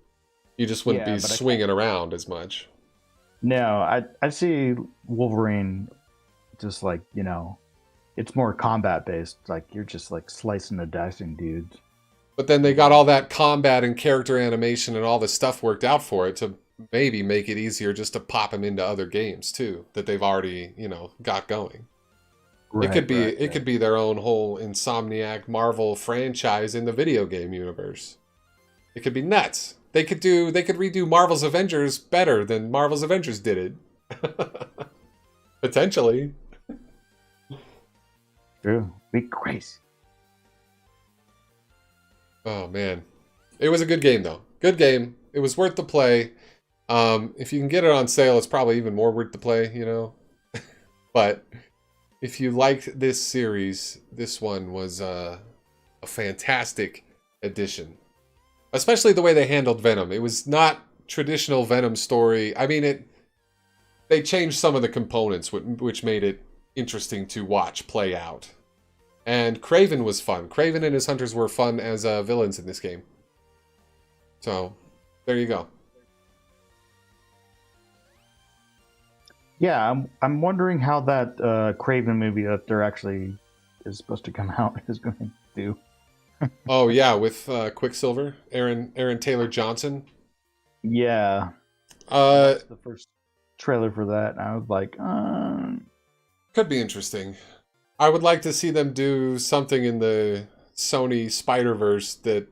You just wouldn't be swinging around as much. No, I see Wolverine just like, you know, it's more combat based. Like you're just like slicing and dicing dudes. But then they got all that combat and character animation and all the stuff worked out for it to maybe make it easier just to pop them into other games too that they've already, you know, got going. Right, It could be their own whole Insomniac Marvel franchise in the video game universe. It could be nuts. They could redo Marvel's Avengers better than Marvel's Avengers did it. Potentially. True. Be crazy. Oh man. It was a good game though. Good game. It was worth the play. If you can get it on sale, it's probably even more worth the play, you know. But if you liked this series, this one was a fantastic addition. Especially the way they handled Venom. It was not traditional Venom story. I mean, they changed some of the components, which made it interesting to watch play out. And Kraven was fun. Kraven and his hunters were fun as villains in this game. So, there you go. Yeah, I'm wondering how that Craven movie that they're actually is supposed to come out is going to do. Oh yeah, with Quicksilver, Aaron Taylor Johnson. Yeah. That's the first trailer for that, and I was like, could be interesting. I would like to see them do something in the Sony Spider-Verse that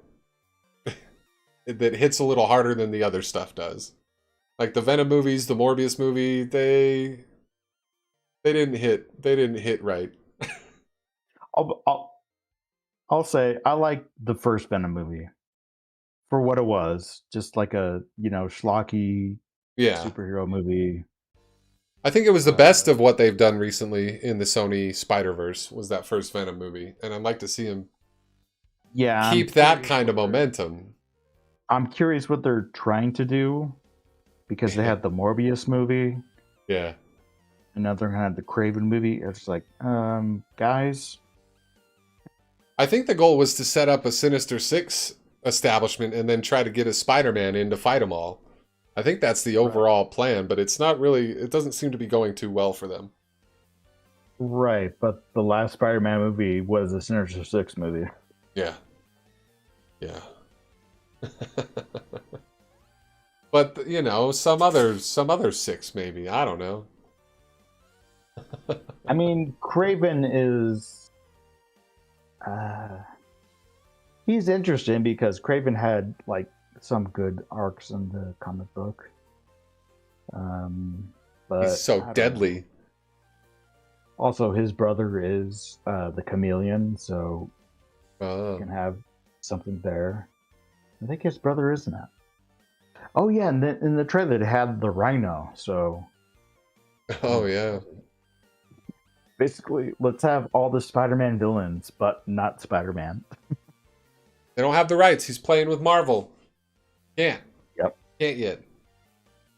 that hits a little harder than the other stuff does. Like the Venom movies, the Morbius movie, they didn't hit right. I'll say I like the first Venom movie for what it was, just like a, you know, schlocky superhero movie. I think it was the best of what they've done recently in the Sony Spider-Verse was that first Venom movie, and I'd like to see him keep that kind of momentum. I'm curious what they're trying to do because they had the Morbius movie. Yeah. And now they're had the Craven movie. It's like, guys. I think the goal was to set up a Sinister Six establishment and then try to get a Spider-Man in to fight them all. I think that's the overall plan, but it's not really, it doesn't seem to be going too well for them. Right, but the last Spider-Man movie was a Sinister Six movie. Yeah. Yeah. But, you know, some other six maybe. I don't know. I mean, Craven is... he's interesting because Craven had, like, some good arcs in the comic book. But he's so deadly. Also, his brother is the Chameleon, so you can have something there. I think his brother is that. Oh yeah, and then in the trailer it had the Rhino, so... Oh yeah. Basically, let's have all the Spider-Man villains, but not Spider-Man. They don't have the rights. He's playing with Marvel. Can't. Yep. Can't yet.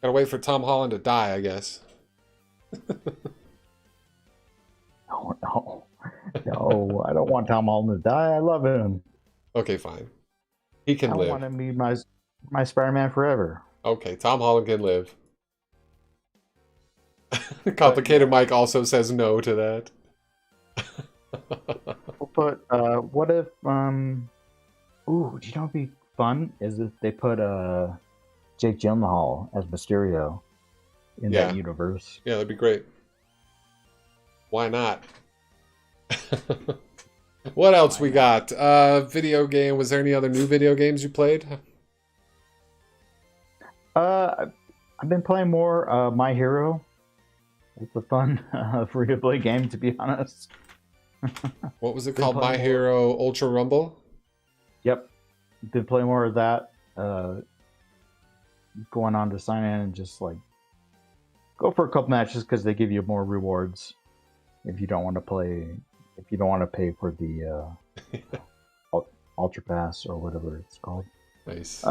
Gotta wait for Tom Holland to die, I guess. No, I don't want Tom Holland to die. I love him. Okay, fine. He can I live. want him to be my Spider-Man forever. Okay, Tom Holland can live. Complicated Mike also says no to that. But what if ooh, do you know what'd be fun is if they put Jake Gyllenhaal as Mysterio in that universe. Yeah, that'd be great. Why not? What else we got? Video game. Was there any other new video games you played? I've been playing more My Hero. It's a fun free-to-play game, to be honest. What was it called? My Hero Ultra Rumble? Yep. Been playing more of that. Going on to sign in and just like go for a couple matches because they give you more rewards if you don't want to play. If you don't want to pay for the Ultra Pass or whatever it's called. Nice.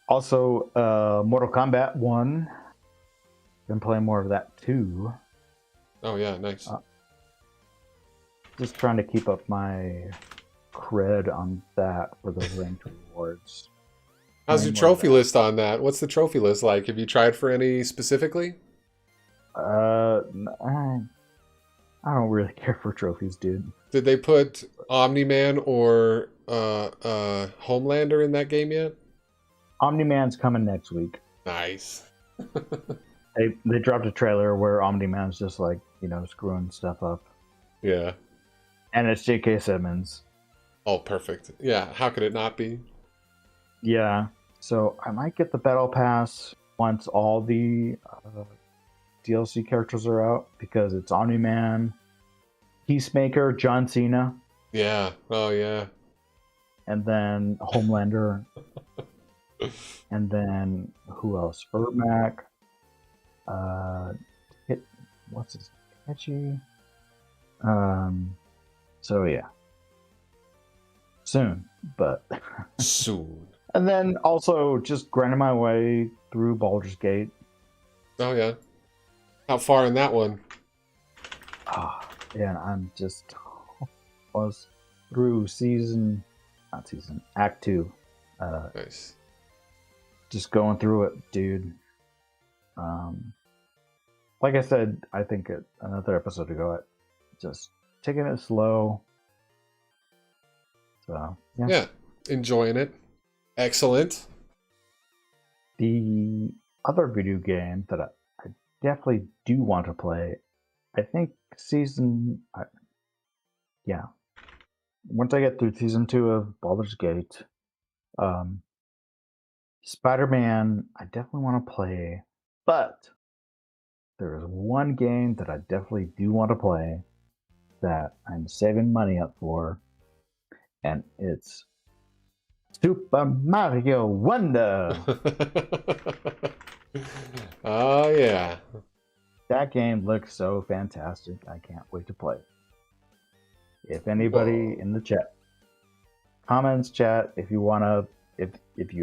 Also, Mortal Kombat 1. Been playing more of that too. Oh yeah, nice. Just trying to keep up my cred on that for those ranked rewards. How's your trophy list on that? What's the trophy list like? Have you tried for any specifically? I don't really care for trophies, dude. Did they put Omni-Man or Homelander in that game yet? Omni-Man's coming next week. Nice. They dropped a trailer where Omni-Man's just like, screwing stuff up. Yeah. And it's J.K. Simmons. Oh, perfect. Yeah, how could it not be? Yeah. So I might get the Battle Pass once all the DLC characters are out, because it's Omni-Man, Peacemaker, John Cena, Yeah. Oh, yeah. and then Homelander, and then who else? Ermac. What's his catchy? So yeah, soon, but Soon. and then also just grinding my way through Baldur's Gate. Oh, yeah. How far in that one? And I'm just was through Act 2. Nice. Just going through it, dude. Like I said, I think another episode ago, just taking it slow. So Yeah. Enjoying it. Excellent. The other video game that I definitely do want to play, I think once I get through season 2 of Baldur's Gate, Spider-Man, I definitely want to play, but there is one game that I definitely do want to play that I'm saving money up for, and it's Super Mario Wonder. Oh, yeah. That game looks so fantastic. I can't wait to play. If anybody in the chat, comments, chat, if you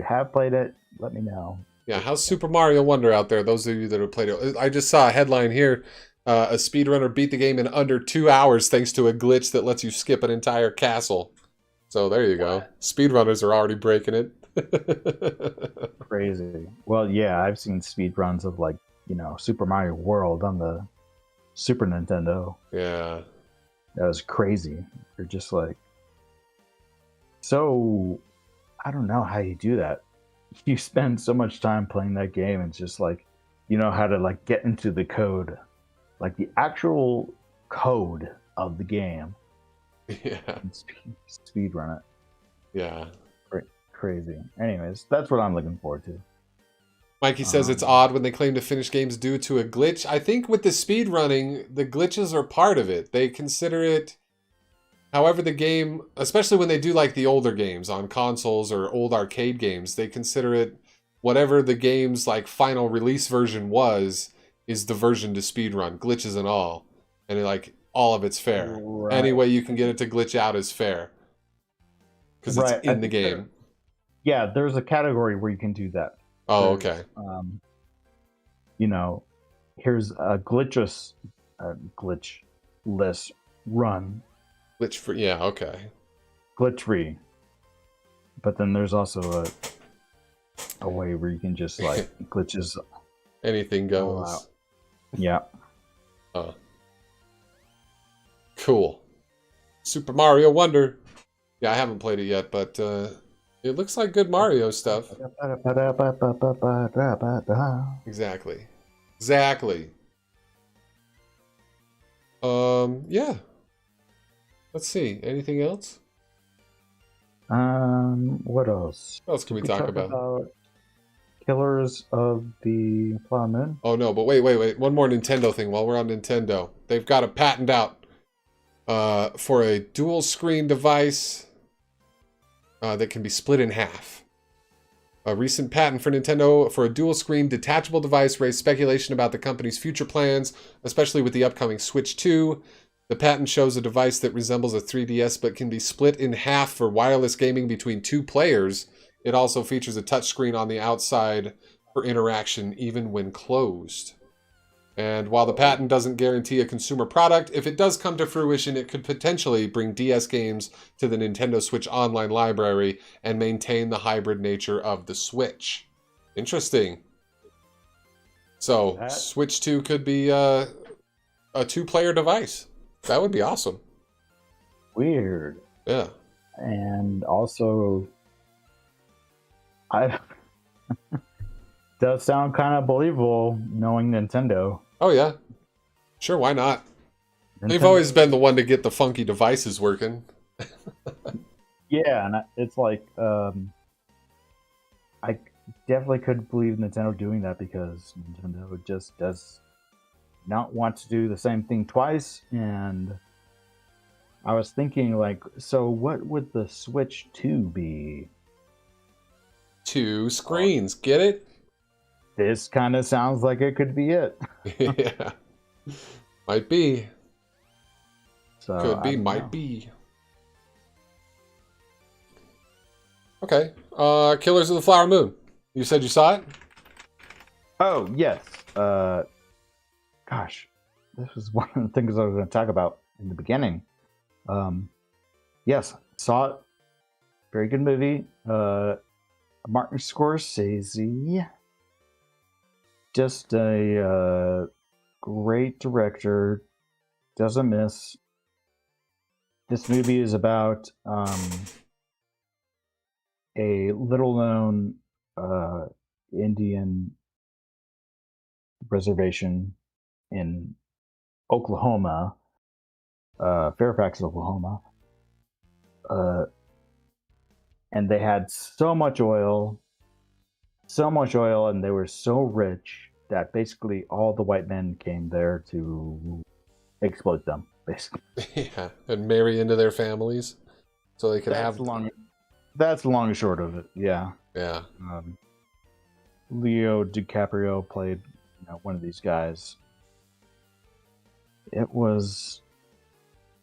have played it, let me know. Yeah, how's Super Mario Wonder out there? Those of you that have played it. I just saw a headline here. A speedrunner beat the game in under 2 hours thanks to a glitch that lets you skip an entire castle. So there you go. Speedrunners are already breaking it. Crazy. Well, yeah, I've seen speedruns of Super Mario World on the Super Nintendo. Yeah. That was crazy. You're just like, so I don't know how you do that. You spend so much time playing that game, and it's just like, how to get into the code, the actual code of the game. Yeah. And speed run it. Yeah. Crazy. Anyways, that's what I'm looking forward to. Mikey says it's odd when they claim to finish games due to a glitch. I think with the speed running, the glitches are part of it. They consider it, however the game, especially when they do the older games on consoles or old arcade games, they consider it whatever the game's final release version was, is the version to speedrun, glitches and all. And all of it's fair. Right. Any way you can get it to glitch out is fair. Because it's in the game. There's a category where you can do that. Oh, okay. Here's a glitchless run. Glitch free, yeah, okay. Glitch free. But then there's also a way where you can just glitches. Anything goes. Yeah. Cool. Super Mario Wonder. Yeah, I haven't played it yet, but it looks like good Mario stuff. Exactly. Yeah. Let's see. Anything else? What else? What else can we talk about? Killers of the Flower Moon. Oh no, but wait. One more Nintendo thing while we're on Nintendo. They've got a patent out for a dual screen device that can be split in half. A recent patent for Nintendo for a dual-screen detachable device raised speculation about the company's future plans, especially with the upcoming Switch 2. The patent shows a device that resembles a 3DS but can be split in half for wireless gaming between 2 players. It also features a touchscreen on the outside for interaction even when closed. And while the patent doesn't guarantee a consumer product, if it does come to fruition, it could potentially bring DS games to the Nintendo Switch Online library and maintain the hybrid nature of the Switch. Interesting. So That- Switch 2 could be a 2-player device. That would be awesome. Weird. Yeah. And also, I does sound kind of believable knowing Nintendo. Oh yeah. Sure, why not? They've Nintendo- always been the one to get the funky devices working. Yeah, and it's like I definitely could believe Nintendo doing that because Nintendo just does not want to do the same thing twice. And I was thinking, like, so what would the Switch 2 be? 2 screens, get it? This kind of sounds like it could be it. Yeah. Might be. So Could I be, don't might know. be. Okay. Killers of the Flower Moon. You said you saw it? Oh yes. Gosh, this was one of the things I was going to talk about in the beginning. Yes, saw it. Very good movie. Martin Scorsese, just a great director. Doesn't miss. This movie is about a little-known Indian reservation in Oklahoma, Fairfax, Oklahoma. And they had so much oil, and they were so rich that basically all the white men came there to exploit them, basically. Yeah. And marry into their families so they could have. That's the long and short of it. Yeah. Yeah. Leo DiCaprio played, one of these guys. It was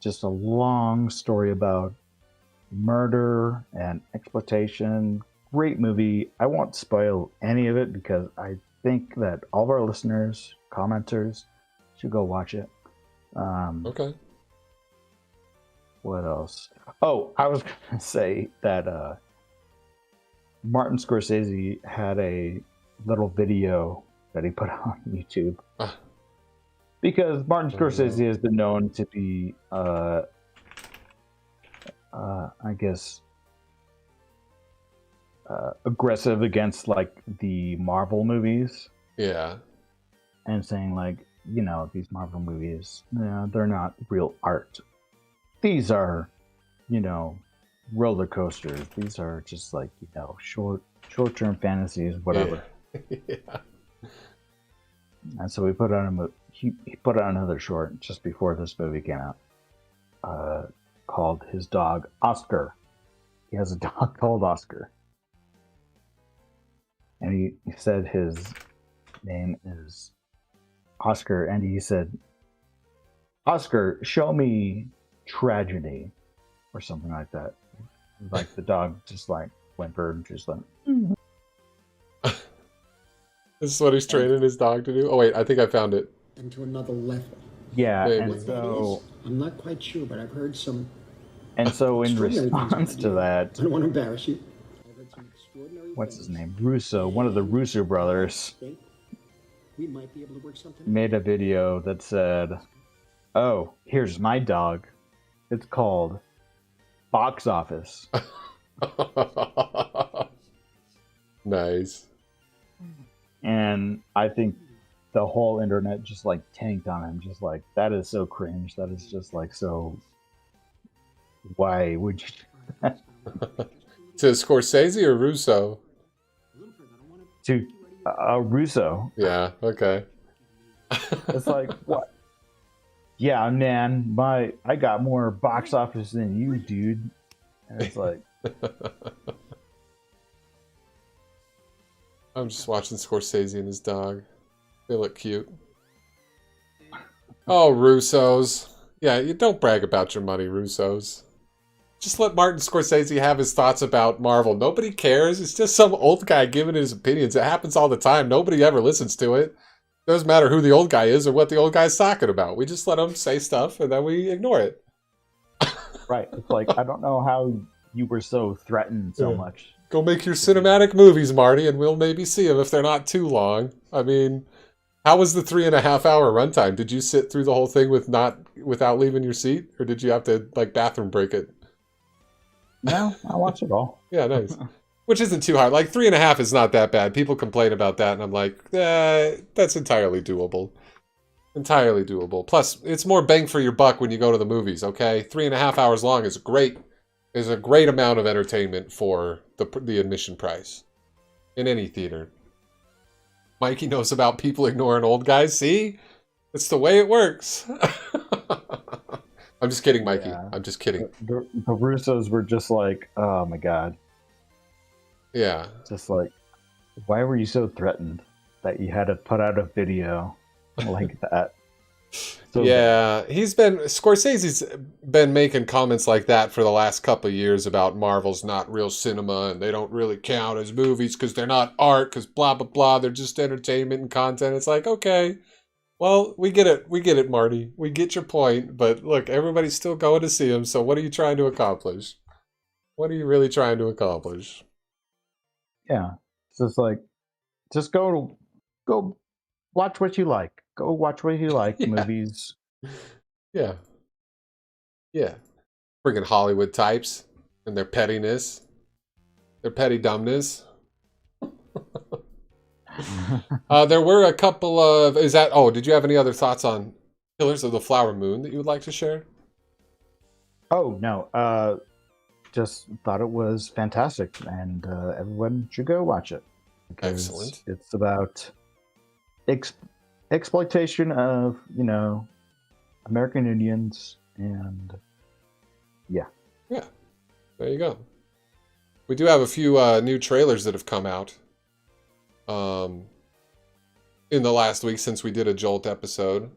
just a long story about murder and exploitation. Great movie. I won't spoil any of it because I think that all of our listeners, commenters, should go watch it. Okay. What else? Oh, I was going to say that Martin Scorsese had a little video that he put on YouTube. Because Martin Scorsese has been known to be, I guess, aggressive against like the Marvel movies. Yeah. And saying like, these Marvel movies, they're not real art. These are, roller coasters. These are just like, short-term fantasies, whatever. Yeah. And so he put on he put out another short just before this movie came out, called his dog Oscar. He has a dog called Oscar, and he said his name is Oscar, and he said, "Oscar, show me tragedy," or something like that. Like the dog just like whimpered, just like. This is what he's training his dog to do. Oh wait, I think I found it. And to another level. Yeah, Maybe. and What that so is, I'm not quite sure, but I've heard some. in extraordinary things response about to you. that, I don't want to embarrass you. I've heard some extraordinary what's his things. name? Russo, one of the Russo brothers, I think we might be able to work something. made a video that said, "Oh, here's my dog. It's called Box Office." Nice. And I think the whole internet just like tanked on him, just like, that is so cringe. That is just like so. Why would you? To Scorsese or Russo? To Russo. Yeah. Okay. It's like, what? Yeah, man, I got more box office than you, dude. And it's like, I'm just watching Scorsese and his dog. They look cute. Oh, Russos. Yeah, you don't brag about your money, Russos. Just let Martin Scorsese have his thoughts about Marvel. Nobody cares. It's just some old guy giving his opinions. It happens all the time. Nobody ever listens to it. Doesn't matter who the old guy is or what the old guy's talking about. We just let him say stuff and then we ignore it. right. It's like, I don't know how you were so threatened so Yeah. much. Go make your cinematic movies, Marty, and we'll maybe see them if they're not too long. I mean, How was the 3.5-hour runtime? Did you sit through the whole thing without leaving your seat, or did you have to like bathroom break it? No, I watched it all. Yeah, nice. Which isn't too hard. Like 3.5 is not that bad. People complain about that, and I'm like, that's entirely doable. Entirely doable. Plus, it's more bang for your buck when you go to the movies. Okay, 3.5 hours long is a great amount of entertainment for the admission price in any theater. Mikey knows about people ignoring old guys. See? It's the way it works. I'm just kidding, Mikey. Yeah. I'm just kidding. The Russos were just like, oh my god. Yeah. Just like, why were you so threatened that you had to put out a video like that? So Yeah, Scorsese's been making comments like that for the last couple of years about Marvel's not real cinema and they don't really count as movies because they're not art, because blah, blah, blah. They're just entertainment and content. It's like, okay, well, we get it. We get it, Marty. We get your point. But look, everybody's still going to see them. So what are you trying to accomplish? What are you really trying to accomplish? yeah, it's just like, just go watch what you like. Go watch what you like. Yeah. Movies. Yeah. Yeah. Friggin' Hollywood types and their pettiness. Their petty dumbness. There were a couple of... did you have any other thoughts on Killers of the Flower Moon that you would like to share? Oh, no. Just thought it was fantastic, and everyone should go watch it. Because Excellent. It's about exploitation of, American Indians, and yeah. Yeah. There you go. We do have a few new trailers that have come out in the last week since we did a Jolt episode.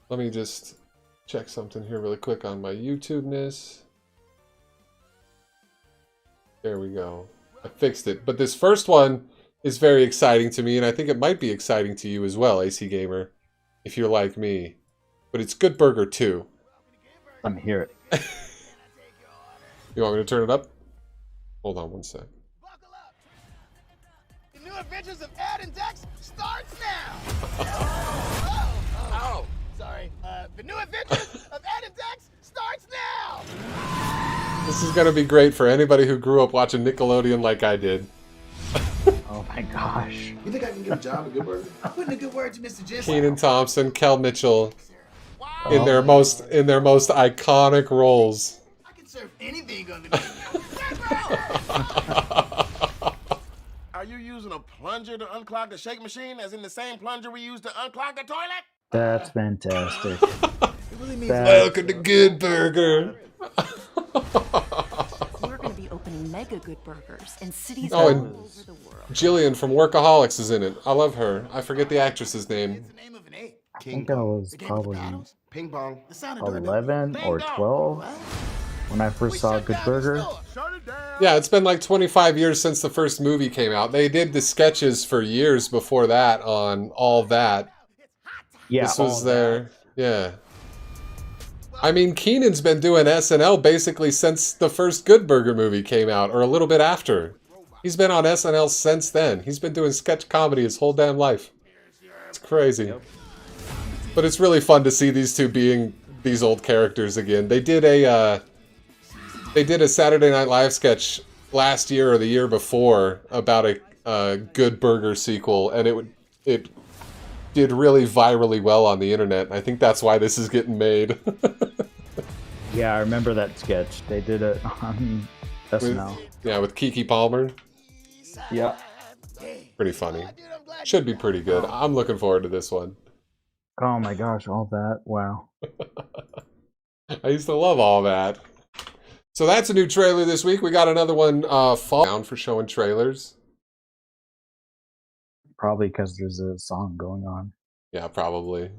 Let me just check something here really quick on my YouTube-ness. There we go. I fixed it. But this first one is very exciting to me, and I think it might be exciting to you as well, AC Gamer, if you're like me. But it's Good Burger 2. Let me hear it. You want me to turn it up? Hold on one sec. Buckle up. The new adventures of Ed and Dex starts now. oh, sorry. The new adventures of Ed and Dex starts now. This is going to be great for anybody who grew up watching Nickelodeon like I did. Oh my gosh. You think I can get a job at Good Burger? I'm putting a good word to Mr. Jensen. Kenan Thompson, Kel Mitchell, in their most iconic roles. I can serve anything under the Are you using a plunger to unclog the shake machine, as in the same plunger we use to unclog the toilet? That's fantastic. It really means Welcome to Good Burger. We're going to be opening mega Good Burgers in cities Oh, all and over the world. Jillian from Workaholics is in it. I love her. I forget the actress's name. It's the name of an ape. I think I was probably Ping pong. The sound of doorbell. 11 or 12 when I first saw Good Burger. Yeah, it's been like 25 years since the first movie came out. They did the sketches for years before that on All That. Yeah, This was all their... Yeah. I mean, Keenan's been doing SNL basically since the first Good Burger movie came out, or a little bit after. He's been on SNL since then. He's been doing sketch comedy his whole damn life. It's crazy. But it's really fun to see these two being these old characters again. They did a Saturday Night Live sketch last year or the year before about a Good Burger sequel, and it did really virally well on the internet. I think that's why this is getting made. Yeah, I remember that sketch. They did it on SNL. With Keke Palmer. Yeah. Pretty funny. Should be pretty good. I'm looking forward to this one. Oh my gosh, all that. Wow. I used to love All That. So that's a new trailer this week. We got another one fall down for showing trailers. Probably because there's a song going on. Yeah, probably.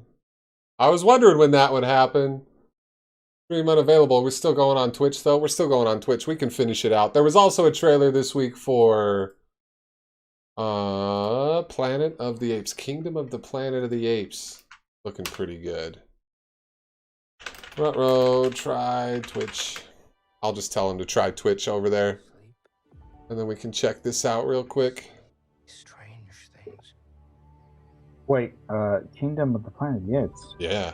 I was wondering when that would happen. Stream unavailable. We're still going on Twitch, though. We're still going on Twitch. We can finish it out. There was also a trailer this week for Planet of the Apes. Kingdom of the Planet of the Apes. Looking pretty good. Ruh-roh, try Twitch. I'll just tell him to try Twitch over there. And then we can check this out real quick. Strange things. Wait, Kingdom of the Planet of the Apes. Yeah.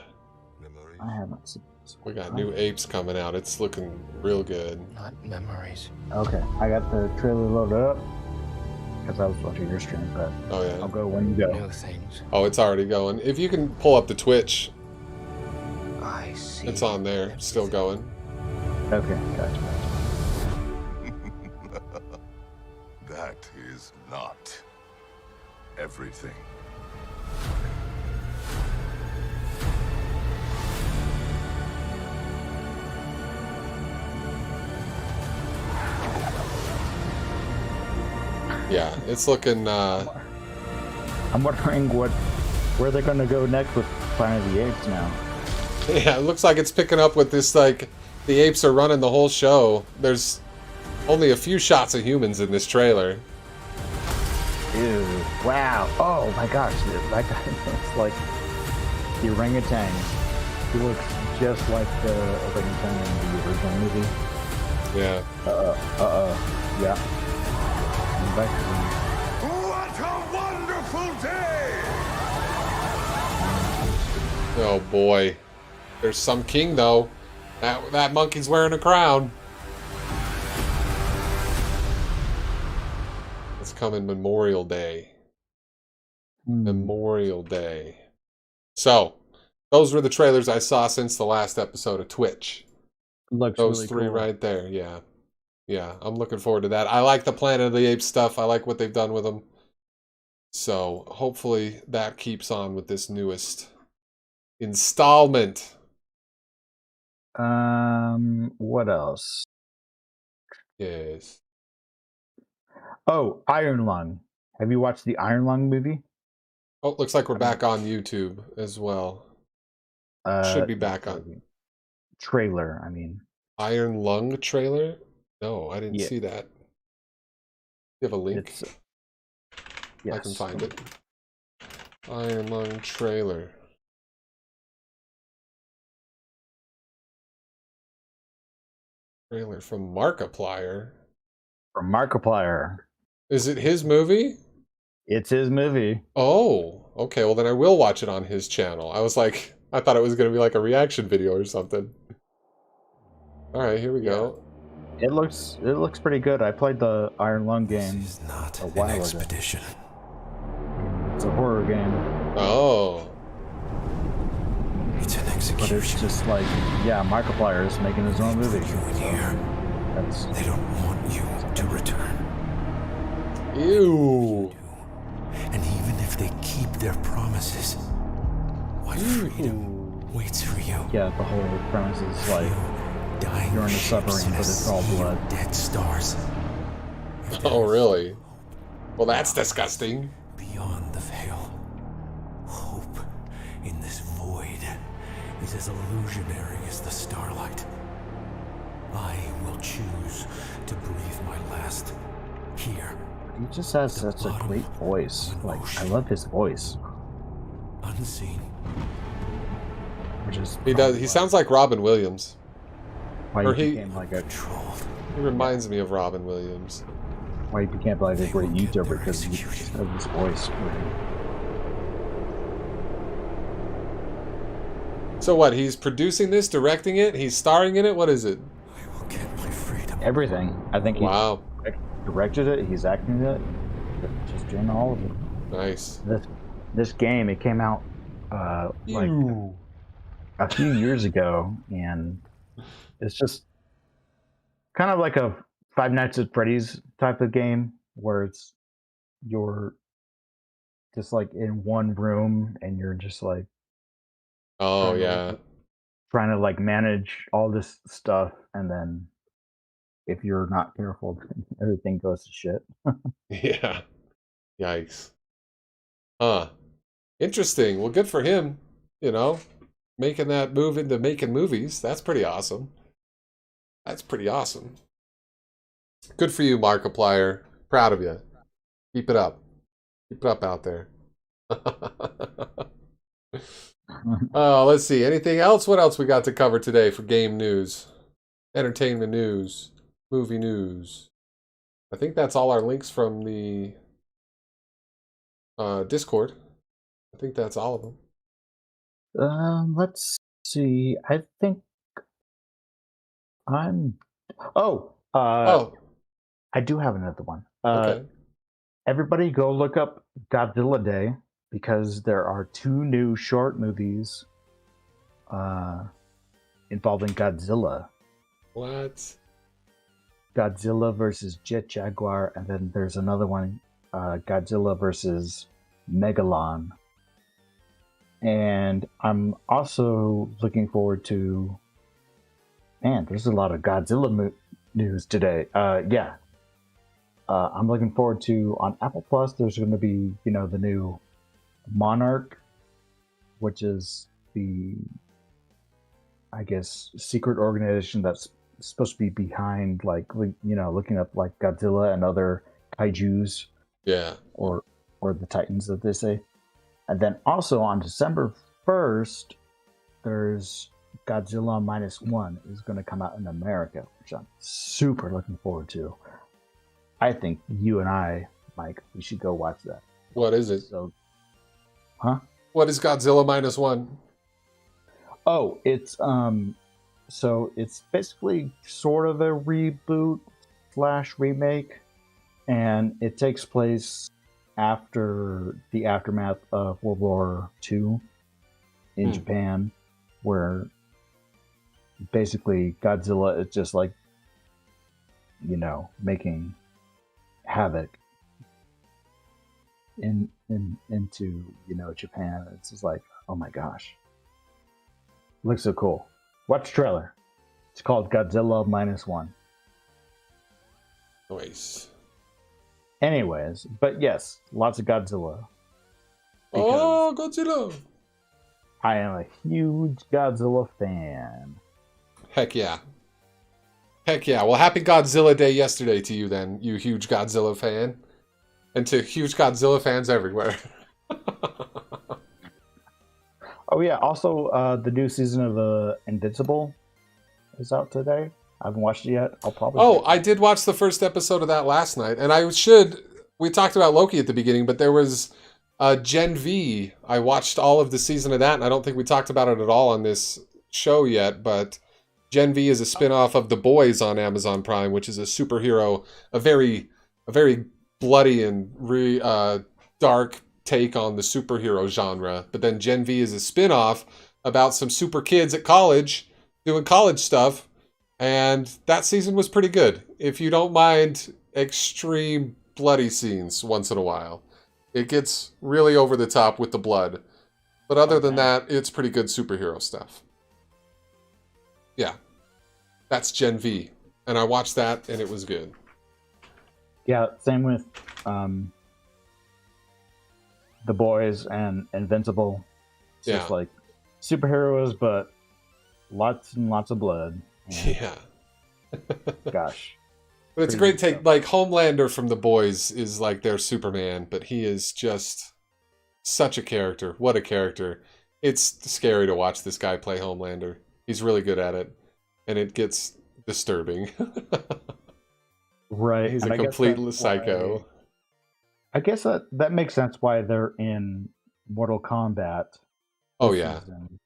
Memories. I haven't seen this. We got new apes coming out. It's looking real good. Not memories. Okay, I got the trailer loaded up because I was watching your stream, but Oh, yeah. I'll go when you go. New things. Oh, it's already going. If you can pull up the Twitch, I see. it's on there. Still going. Okay, gotcha. That is not everything. Yeah, it's looking, I'm wondering where they're gonna go next with Planet of the Apes now. yeah, it looks like it's picking up with this, like, the apes are running the whole show. There's only a few shots of humans in this trailer. Ew! Wow! Oh my gosh, that guy looks like the orangutan. He looks just like the orangutan in the original movie. Yeah. Yeah. Back What a wonderful day! Oh, boy. There's some king, though. That monkey's wearing a crown. It's coming Memorial Day. Memorial Day. So, those were the trailers I saw since the last episode of Twitch. looks Those really three cool. right there, yeah. Yeah, I'm looking forward to that. I like the Planet of the Apes stuff. I like what they've done with them. So, hopefully that keeps on with this newest installment. What else? Yes. Oh, Iron Lung. Have you watched the Iron Lung movie? Oh, looks like we're back on YouTube as well. Should be back on. Trailer, I mean. Iron Lung trailer? No, I didn't Yeah. see that. You have a link? It's yes. I can find it. Iron Lung trailer. Trailer from Markiplier. From Markiplier. Is it his movie? It's his movie. Oh, okay. Well, then I will watch it on his channel. I thought it was going to be like a reaction video or something. All right, here we go. It looks pretty good. I played the Iron Lung game This is not a an while ago. expedition. It's a horror game, Oh, It's an but it's execution. just like, yeah, Markiplier is making his own movie. Put you in here. That's They don't want you to return. ew. And even if they keep their promises, what freedom waits for you? yeah. The whole premise is like Dying you're in the ships suffering, and but a it's all sea of blood. Dead stars. If Oh, there really? Well, that's disgusting. is beyond the veil, hope in this void is as illusionary as the starlight. I will choose to breathe my last here, He just has such a great voice. Like, I love his voice, unseen. which is He does. He sounds like Robin Williams. why or he he- became like a Controlled. He reminds me of Robin Williams. why he became like a They great will get YouTuber their because he execution. just has his voice. So what? He's producing this, directing it, he's starring in it. What is it? I will get my freedom. Everything. I think he Wow, directed it. He's acting it. Just doing all of it. nice. This game, it came out like Ew. a few years ago, and it's just kind of like a Five Nights at Freddy's type of game where you're just like in one room and you're just like Oh trying to, yeah. like, trying to like manage all this stuff, and then if you're not careful, everything goes to shit. Yeah. Yikes. Huh. Interesting. Well, good for him. You know, making that move into making movies. That's pretty awesome. That's pretty awesome. Good for you, Markiplier. Proud of you. Keep it up. Keep it up out there. Let's see. Anything else? What else we got to cover today for game news? Entertainment news. Movie news. I think that's all our links from the Discord. I think that's all of them. Let's see. I think I'm. Oh, Oh, I do have another one. okay. Everybody go look up Godzilla Day because there are 2 new short movies uh, involving Godzilla. What? Godzilla versus Jet Jaguar, and then there's another one, Godzilla versus Megalon. And I'm also looking forward to. Man, there's a lot of Godzilla news today. Yeah, I'm looking forward to on Apple Plus. There's going to be, the new Monarch, which is the, I guess, secret organization that's supposed to be behind, like, looking up like Godzilla and other kaiju's, Yeah. or the Titans that they say. And then also on December 1st, there's Godzilla -1 is going to come out in America, which I'm super looking forward to. I think you and I, Mike, we should go watch that. What is it? So, huh? What is Godzilla -1? Oh, it's so it's basically sort of a reboot / remake, and it takes place after the aftermath of World War II in Japan, where basically Godzilla is just like, making havoc into Japan. It's just like, oh my gosh, looks so cool. Watch the trailer. It's called Godzilla -1. Nice. Anyways, but yes, lots of Godzilla. Oh, Godzilla! I am a huge Godzilla fan. Heck yeah. Heck yeah. Well, happy Godzilla Day yesterday to you then, you huge Godzilla fan. And to huge Godzilla fans everywhere. Oh yeah, also the new season of Invincible is out today. I haven't watched it yet. I'll probably. Oh, I did watch the first episode of that last night, and we talked about Loki at the beginning, but there was Gen V. I watched all of the season of that, and I don't think we talked about it at all on this show yet, but Gen V is a spin-off of The Boys on Amazon Prime, which is a superhero, a very bloody and dark take on the superhero genre. But then Gen V is a spin-off about some super kids at college doing college stuff. And that season was pretty good. If you don't mind extreme bloody scenes once in a while. It gets really over the top with the blood. But other than that, it's pretty good superhero stuff. Yeah. That's Gen V. And I watched that and it was good. Yeah, same with The Boys and Invincible. It's just like superheroes, but lots and lots of blood. Yeah. Gosh. But it's a great take. Like, Homelander from The Boys is like their Superman, but he is just such a character. What a character. It's scary to watch this guy play Homelander. He's really good at it. And it gets disturbing. Right. He's and a complete psycho. I guess that makes sense why they're in Mortal Kombat. Oh, yeah. Season.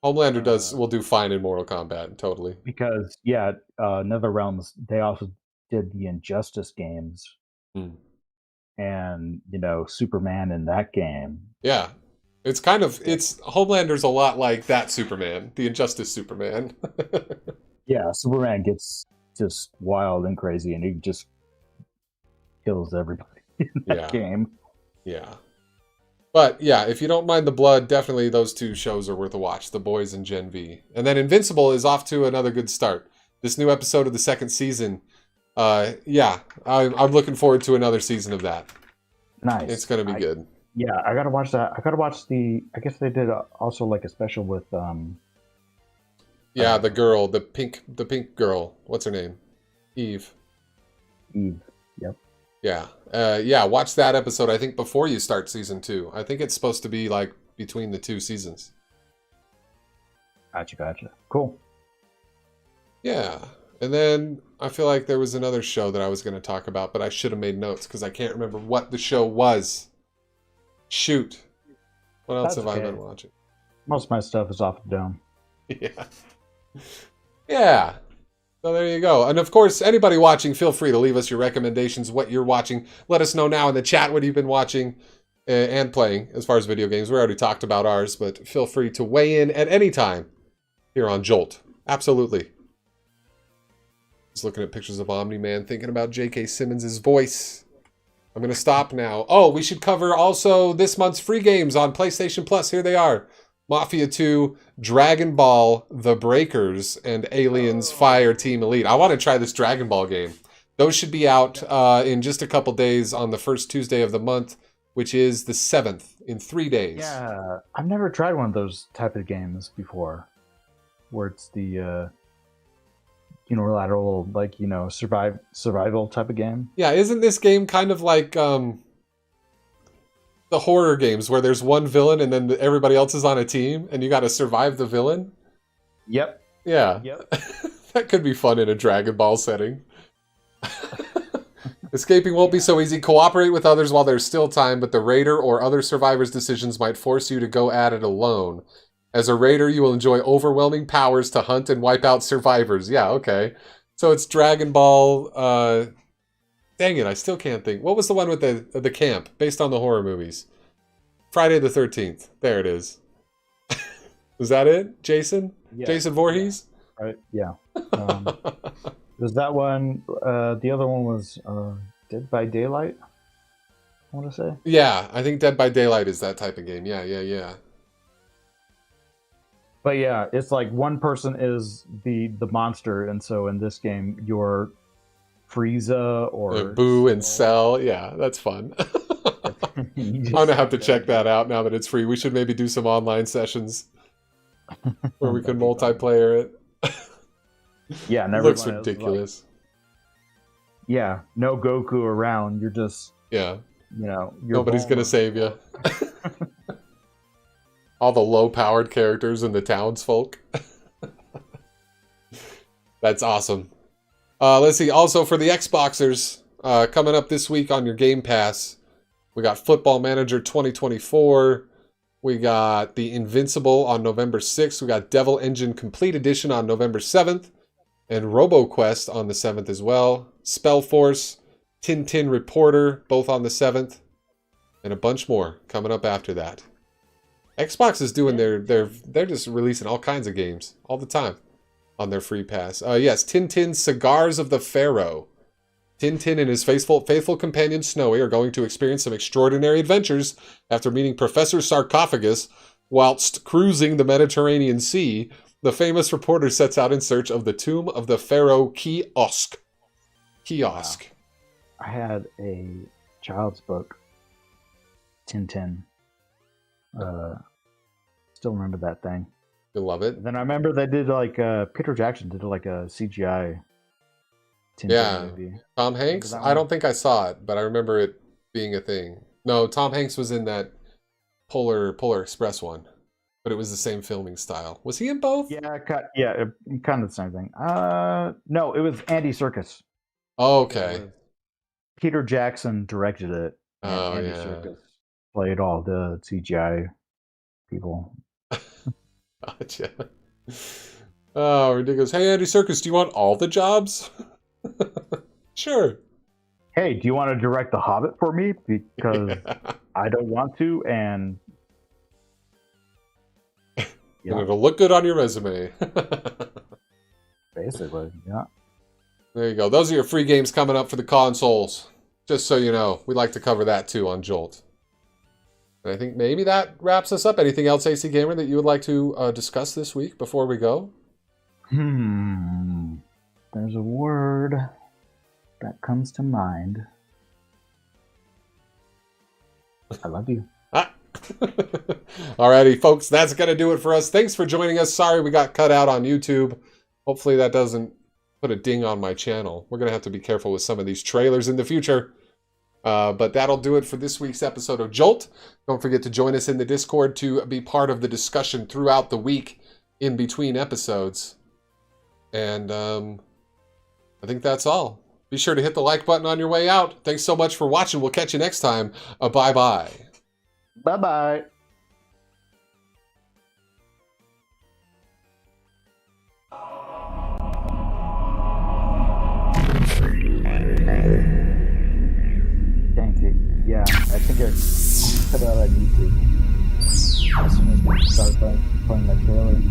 Homelander will do fine in Mortal Kombat, totally. Because, NetherRealms, they also did the Injustice games. And, Superman in that game. Yeah. It's Homelander's a lot like that Superman, the Injustice Superman. Yeah, Superman gets just wild and crazy, and he just kills everybody in that game. Yeah. But yeah, if you don't mind the blood, definitely those two shows are worth a watch, The Boys and Gen V. And then Invincible is off to another good start. This new episode of the second season, I'm looking forward to another season of that. Nice. It's going to be good. Yeah, I got to watch that. I got to watch I guess they did also like a special with... the girl, the pink girl. What's her name? Eve. Yep. Yeah. Watch that episode, I think, before you start season 2. I think it's supposed to be like between the 2 seasons. Gotcha. Cool. Yeah. And then I feel like there was another show that I was going to talk about, but I should have made notes because I can't remember what the show was. Shoot. What else That's have I okay. been watching? Most of my stuff is off the dome. Yeah. Yeah. So there you go. And of course, anybody watching, feel free to leave us your recommendations, what you're watching. Let us know now in the chat what you've been watching and playing as far as video games. We already talked about ours, but feel free to weigh in at any time here on Jolt. Absolutely. Just looking at pictures of Omni-Man, thinking about J.K. Simmons' voice. I'm going to stop now. Oh, we should cover also this month's free games on PlayStation Plus. Here they are. Mafia 2, Dragon Ball, The Breakers, and Aliens Fire Team Elite. I want to try this Dragon Ball game. Those should be out in just a couple days on the first Tuesday of the month, which is the 7th, in 3 days. Yeah, I've never tried one of those type of games before, where it's the unilateral, like, survival type of game. Yeah, isn't this game kind of like the horror games where there's one villain and then everybody else is on a team and you got to survive the villain? Yep. Yeah. Yep. That could be fun in a Dragon Ball setting. Escaping won't be so easy. Cooperate with others while there's still time, but the raider or other survivors' decisions might force you to go at it alone. As a raider, you will enjoy overwhelming powers to hunt and wipe out survivors. Yeah, okay. So it's Dragon Ball... Dang it, I still can't think. What was the one with the camp, based on the horror movies? Friday the 13th. There it is. Was that it? Jason? Yeah. Jason Voorhees? Yeah. Right. Yeah. There's that one. The other one was Dead by Daylight, I want to say. Yeah, I think Dead by Daylight is that type of game. Yeah. But yeah, it's like one person is the monster, and so in this game, you're Frieza or Boo and Cell. Yeah, that's fun. I'm going to have to check that out now that it's free. We should maybe do some online sessions where we can multiplayer it. Yeah, and It looks everyone is ridiculous. like, yeah, no Goku around. You're just, Yeah. you're Nobody's going to save you. All the low-powered characters and the townsfolk. That's awesome. Let's see. Also, for the Xboxers, coming up this week on your Game Pass, we got Football Manager 2024. We got The Invincible on November 6th. We got Devil Engine Complete Edition on November 7th. And RoboQuest on the 7th as well. Spellforce, Tintin Reporter, both on the 7th. And a bunch more coming up after that. Xbox is doing they're just releasing all kinds of games all the time on their free pass. Yes, Tintin Cigars of the Pharaoh. Tintin and his faithful companion Snowy are going to experience some extraordinary adventures after meeting Professor Sarcophagus whilst cruising the Mediterranean Sea. The famous reporter sets out in search of the tomb of the pharaoh Kiosk. Wow. I had a child's book, Tintin. Still remember that thing. You love it. Then I remember they did Peter Jackson did like a CGI Tintin Yeah. movie. Tom Hanks? that I don't think I saw it, but I remember it being a thing. No, Tom Hanks was in that Polar Express one, but it was the same filming style. Was he in both? Yeah, kind of the same thing. No, it was Andy Serkis. Oh, okay. Peter Jackson directed it. And Oh, Andy yeah. Serkis played all the CGI people. Gotcha. Oh, ridiculous. Hey, Andy Serkis, do you want all the jobs? Sure. Hey, do you want to direct The Hobbit for me? Because I don't want to, and And it'll look good on your resume. basically, yeah. There you go. Those are your free games coming up for the consoles. Just so you know, we like to cover that too on Jolt. And I think maybe that wraps us up. Anything else, AC Gamer, that you would like to discuss this week before we go? There's a word that comes to mind. I love you. Alrighty, folks, that's going to do it for us. Thanks for joining us. Sorry we got cut out on YouTube. Hopefully that doesn't put a ding on my channel. We're going to have to be careful with some of these trailers in the future. But that'll do it for this week's episode of Jolt. Don't forget to join us in the Discord to be part of the discussion throughout the week in between episodes. And I think that's all. Be sure to hit the like button on your way out. Thanks so much for watching. We'll catch you next time. Bye-bye. Bye-bye. put it out on YouTube as soon as we start playing that trailer.